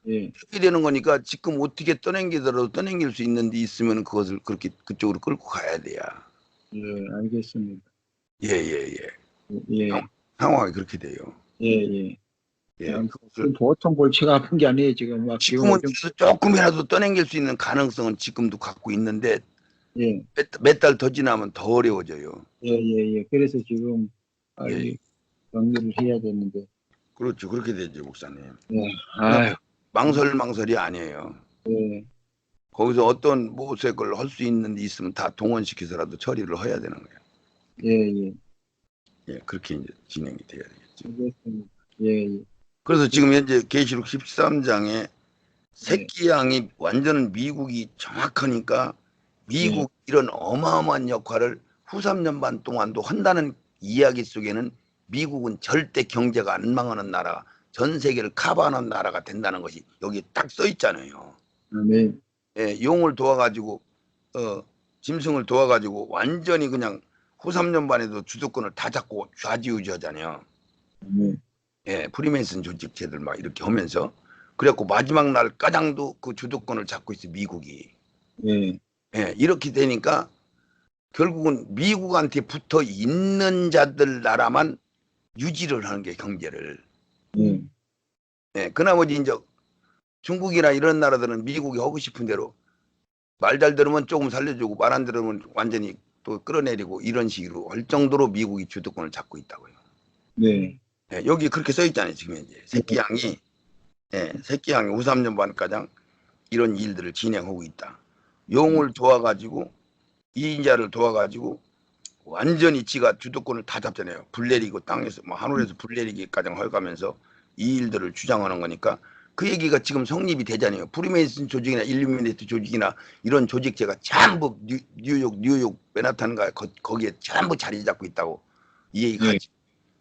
S2: 예,
S1: 이렇게 되는 거니까 지금 어떻게 떠넘기더라도 떠넘길 수 있는 데 있으면 그것을 그렇게 그쪽으로 끌고 가야 돼요.
S2: 예, 알겠습니다.
S1: 예, 예, 예.
S2: 예,
S1: 상황이 그렇게 돼요.
S2: 예, 예.
S1: 예.
S2: 그냥
S1: 그것을
S2: 보통 골치가 아픈 게 아니에요. 지금 막 지금
S1: 지금은
S2: 오줌,
S1: 조금이라도 떠넘길 수 있는 가능성은 지금도 갖고 있는데
S2: 예,
S1: 몇 달 더 지나면 더 어려워져요.
S2: 예, 예, 예. 그래서 지금
S1: 예,
S2: 빨리 정리를 해야 되는데,
S1: 그렇죠. 그렇게 되죠, 목사님.
S2: 예,
S1: 그냥
S2: 아유,
S1: 망설망설이 아니에요.
S2: 예,
S1: 거기서 어떤 모색을 할 수 있는 데 있으면 다 동원시켜서라도 처리를 해야 되는 거예요.
S2: 예, 예.
S1: 예, 그렇게 이제 진행이 돼야 되겠죠.
S2: 알겠습니다. 예, 예,
S1: 그래서 지금 현재 계시록 13장에
S2: 예,
S1: 새끼양이 완전 미국이 정확하니까 미국 이런 어마어마한 역할을 후 3년 반 동안도 한다는 이야기 속에는 미국은 절대 경제가 안 망하는 나라, 전 세계를 커버하는 나라가 된다는 것이 여기 딱 써 있잖아요.
S2: 아멘.
S1: 예, 용을 도와가지고 짐승을 도와가지고 완전히 그냥 후 3년 반에도 주도권을 다 잡고 좌지우지하잖아요.
S2: 아멘.
S1: 예, 프리메이슨 조직체들 막 이렇게 하면서 그래갖고 마지막 날 까장도 그 주도권을 잡고 있어 미국이.
S2: 예,
S1: 예, 이렇게 되니까 결국은 미국한테 붙어 있는 자들 나라만 유지를 하는 게 경제를.
S2: 예,
S1: 예, 그나머지 이제 중국이나 이런 나라들은 미국이 하고 싶은 대로 말 잘 들으면 조금 살려주고 말 안 들으면 완전히 또 끌어내리고 이런 식으로 할 정도로 미국이 주도권을 잡고 있다고요.
S2: 네,
S1: 예, 여기 그렇게 써 있잖아요. 지금 현재 새끼양이 새끼양이 후 3년 반가량 이런 일들을 진행하고 있다. 용을 도와가지고 이인자를 도와가지고 완전히 지가 주도권을 다 잡잖아요. 불 내리고 땅에서 뭐 하늘에서 불 내리기까지 헐가면서 이 일들을 주장하는 거니까 그 얘기가 지금 성립이 되잖아요. 프리메이슨 조직이나 일루미네이트 조직이나 이런 조직체가 전부 뉴욕 맨하탄가 거기에 전부 자리 잡고 있다고 이 얘기가
S2: 예,
S1: 하지.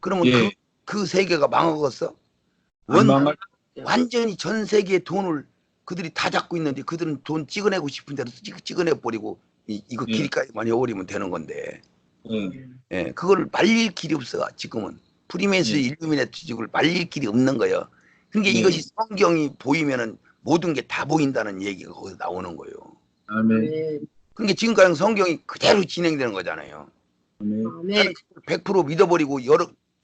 S1: 그러면
S2: 예.
S1: 그 세계가 망하겠어?
S2: 안 망할,
S1: 완전히 전 세계의 돈을 그들이 다 잡고 있는데 그들은 돈 찍어내고 싶은 대로 찍어내 버리고 이거
S2: 예,
S1: 길까지만 해버리면 되는 건데
S2: 예,
S1: 예, 그걸 말릴 길이 없어 지금은 프리메이스
S2: 예,
S1: 일루미네트 조직을 말릴 길이 없는 거예요. 그러니까
S2: 예.
S1: 이것이 성경이 보이면은 모든 게 다 보인다는 얘기가 거기서 나오는 거예요.
S2: 아멘,
S1: 그러니까 지금까지 성경이 그대로 진행되는 거잖아요.
S2: 아멘,
S3: 아멘.
S1: 100% 믿어버리고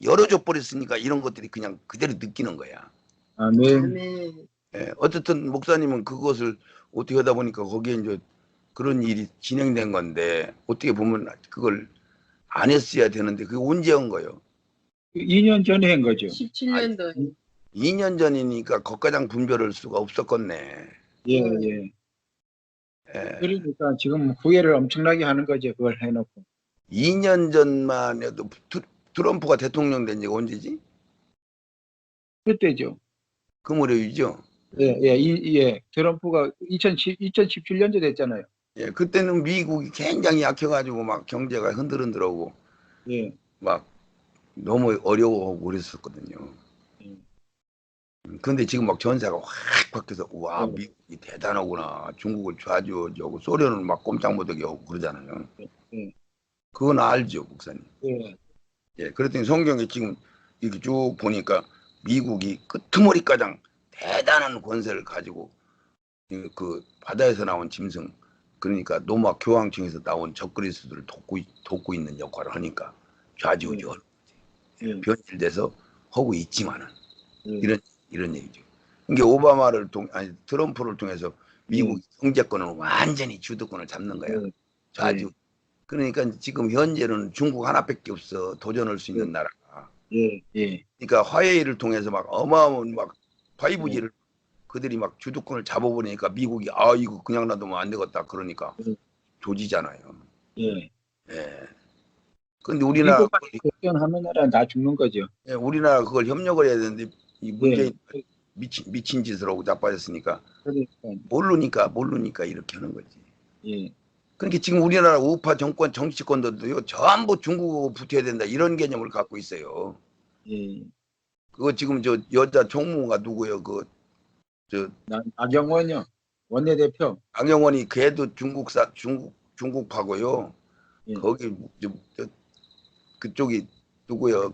S1: 열어줘 버렸으니까 이런 것들이 그냥 그대로 느끼는 거야.
S2: 아멘.
S3: 아멘.
S1: 예, 어쨌든 목사님은 그것을 어떻게 하다 보니까 거기에 이제 그런 일이 진행된 건데 어떻게 보면 그걸 안 했어야 되는데 그게 언제 한 거예요?
S2: 2년 전에 한 거죠.
S3: 17년도에.
S1: 2년 전이니까 거가장 분별할 수가 없었겠네.
S2: 예, 예.
S1: 예,
S2: 그러니까 지금 후회를 엄청나게 하는 거죠. 그걸 해놓고.
S1: 2년 전만 해도 트럼프가 대통령 된 지가 언제지?
S2: 그때죠.
S1: 그 무렵이죠.
S2: 예, 예, 예. 트럼프가 2017년도 됐잖아요.
S1: 예, 그때는 미국이 굉장히 약해가지고 막 경제가 흔들흔들하고
S2: 예,
S1: 막 너무 어려워하고 그랬었거든요.
S2: 예.
S1: 근데 지금 막 전세가 확 바뀌어서 와 미국이 대단하구나. 중국을 좌지우지하고 소련은 막 꼼짝 못하게 하고 그러잖아요.
S2: 예.
S1: 그건 알죠, 목사님.
S2: 예,
S1: 예, 그랬더니 성경에 지금 이렇게 쭉 보니까 미국이 끄트머리가장 대단한 권세를 가지고 그 바다에서 나온 짐승 그러니까 노마 교황청에서 나온 적그리스도를 돕고 있는 역할을 하니까 좌지우지하는
S2: 예,
S1: 변질돼서 하고 있지만은
S2: 예.
S1: 이런 얘기죠. 이게 오바마를 아니 트럼프를 통해서 미국 경제권은 완전히 주도권을 잡는 거야.
S2: 예,
S1: 좌지우. 그러니까 지금 현재는 중국 하나밖에 없어 도전할 수 있는 나라가.
S2: 예, 예.
S1: 그러니까 화웨이를 통해서 막 어마어마한 막 5G를 그들이 막 주도권을 잡아버리니까 미국이 아 이거 그냥 놔두면 안 되겠다 그러니까 조지잖아요.
S2: 예.
S1: 예. 근데 우리나라
S2: 미국까지 걱정하는 나라는 다 죽는 거죠.
S1: 예, 우리나라 그걸 협력을 해야 되는데 이 문재인
S2: 예.
S1: 미친 짓을 하고 자빠졌으니까
S2: 그러니까,
S1: 모르니까 이렇게 하는 거지.
S2: 예,
S1: 그러니까 지금 우리나라 우파 정권 정치권들도요 전부 중국하고 붙어야 된다 이런 개념을 갖고 있어요.
S2: 예.
S1: 그거 지금 저 여자 총무가 누구요? 저
S2: 나경원이요. 원내대표.
S1: 강영원이 걔도 중국파고요.
S2: 예.
S1: 거기 그쪽이 누구요?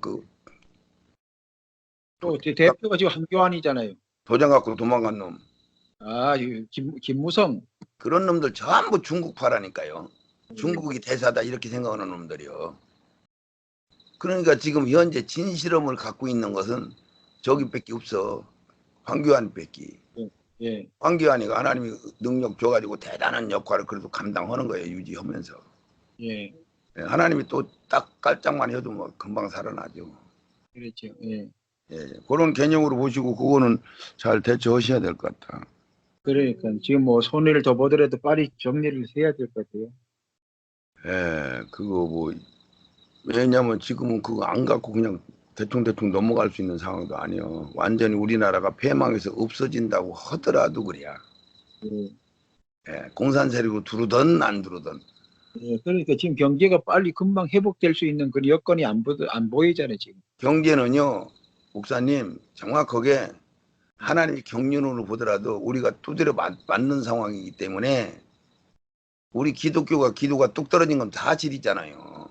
S2: 또 대표가 지금 한교안이잖아요.
S1: 도장 갖고 도망간 놈.
S2: 김무성.
S1: 그런 놈들 전부 중국파라니까요. 중국이 대사다 이렇게 생각하는 놈들이요. 그러니까 지금 현재 진실험을 갖고 있는 것은 저기밖에 없어. 황교안밖에.
S2: 예.
S1: 황교안이가 하나님이 능력 줘가지고 대단한 역할을 그래도 감당하는 거예요. 유지하면서.
S2: 예.
S1: 하나님이 또 딱 깔짝만 해도 뭐 금방 살아나죠.
S2: 그렇죠. 예.
S1: 예, 그런 개념으로 보시고 그거는 잘 대처하셔야 될 것 같아.
S2: 그러니까 지금 뭐 손해를 더 보더라도 빨리 정리를 해야 될 것 같아요.
S1: 예, 그거 뭐 왜냐면 지금은 그거 안 갖고 그냥 대충 넘어갈 수 있는 상황도 아니요. 완전히 우리나라가 폐망해서 없어진다고 하더라도 그래야.
S2: 예.
S1: 예, 공산 세력으로 들어오든 안 들어오든.
S2: 예. 그러니까 지금 경제가 빨리 금방 회복될 수 있는 그런 여건이 안 보이잖아요 지금.
S1: 경제는요, 목사님 정확하게 하나님이 경륜으로 보더라도 우리가 두드려 맞는 상황이기 때문에 우리 기도가 뚝 떨어진 건 사실이잖아요.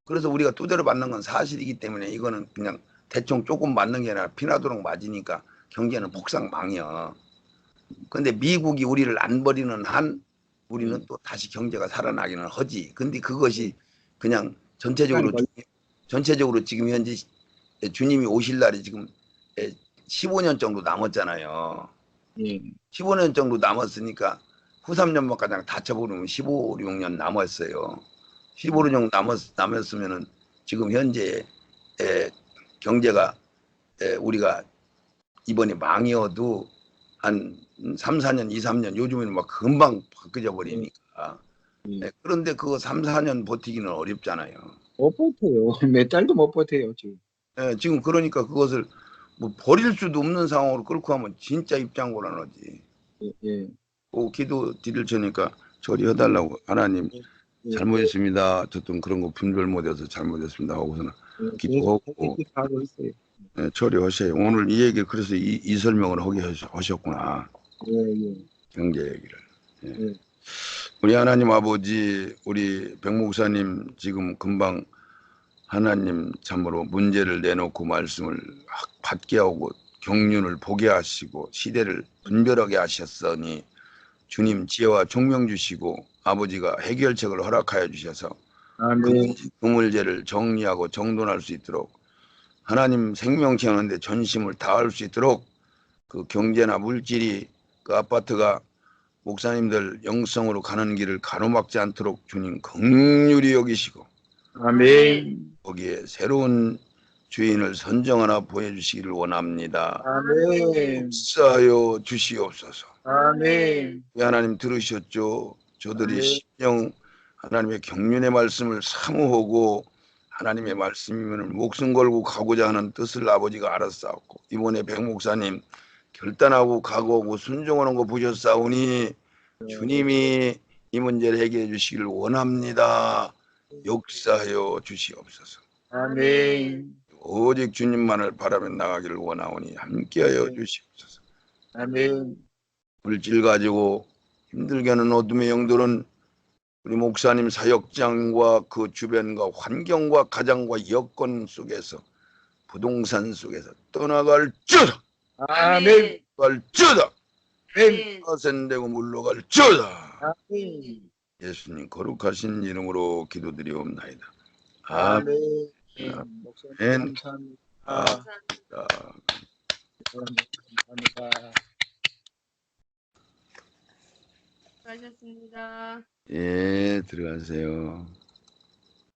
S1: 그래서 우리가 두드려 맞는 건 사실이기 때문에 이거는 그냥 대충 조금 맞는 게 아니라 피나도록 맞으니까 경제는 폭삭망이야. 근데 미국이 우리를 안 버리는 한 우리는 또 다시 경제가 살아나기는 하지. 근데 그것이 그냥 전체적으로 지금 현재 주님이 오실 날이 지금 15년 정도 남았잖아요.
S2: 예.
S1: 15년 정도 남았으니까 후 3년만 가장 다쳐버리면 15, 16년 남았어요. 15년 정도 남았으면은 지금 현재 경제가 우리가 이번에 망이어도 한 3, 4년, 2, 3년 요즘에는 막 금방 바뀌어 버리니까. 그런데 그거 3, 4년 버티기는 어렵잖아요.
S2: 못 버텨요. 몇 달도 못 버텨요 지금.
S1: 지금 그러니까 그것을 뭐 버릴 수도 없는 상황으로 끌고 가면 진짜 입장곤란하지.
S2: 예.
S1: 기도 드릴 테니까 처리해달라고. 하나님 잘못했습니다. 어쨌든 그런 거 분별 못해서 잘못했습니다 하고서는 기도하고
S2: 하고 있어요.
S1: 처리하세요. 오늘 이 얘기 그래서 이 설명을 하게 하셨구나.
S2: 예.
S1: 경제 얘기를.
S2: 예.
S1: 우리 하나님 아버지, 우리 백 목사님 지금 금방 하나님 참으로 문제를 내놓고 말씀을 받게 하고 경륜을 보게 하시고 시대를 분별하게 하셨으니 주님 지혜와 총명 주시고 아버지가 해결책을 허락하여 주셔서
S2: 아멘.
S1: 그 문제를 정리하고 정돈할 수 있도록 하나님 생명체 하는데 전심을 다할 수 있도록 그 경제나 물질이 그 아파트가 목사님들 영성으로 가는 길을 가로막지 않도록 주님 긍휼히 여기시고
S2: 아멘.
S1: 거기에 새로운 주인을 선정하나 보여주시기를 원합니다.
S2: 아멘.
S1: 역사하여 주시옵소서.
S2: 아멘.
S1: 하나님 들으셨죠? 저들이
S2: 아멘.
S1: 심령 하나님의 경륜의 말씀을 사모하고 하나님의 말씀이면 목숨 걸고 가고자 하는 뜻을 아버지가 알았사옵고 이번에 백 목사님 결단하고 각오하고 순종하는 거 보셨사오니 주님이 이 문제를 해결해 주시기를 원합니다. 역사하여 주시옵소서.
S2: 아멘.
S1: 오직 주님만을 바라며 나가기를 원하오니 함께하여 주시옵소서.
S2: 아멘.
S1: 물질 가지고 힘들게 하는 어둠의 영들은 우리 목사님 사역장과 그 주변과 환경과 가정과 여건 속에서 부동산 속에서 떠나갈지어다.
S2: 아멘.
S1: 갈지어다.
S2: 아멘.
S1: 파산되고 물러갈지어다.
S2: 아멘.
S1: 예수님 거룩하신 이름으로 기도드리옵나이다. 아멘.
S2: 아멘. 목사님 감사합니다. 감사합니다.
S3: 수고하셨습니다.
S1: 예, 들어가세요.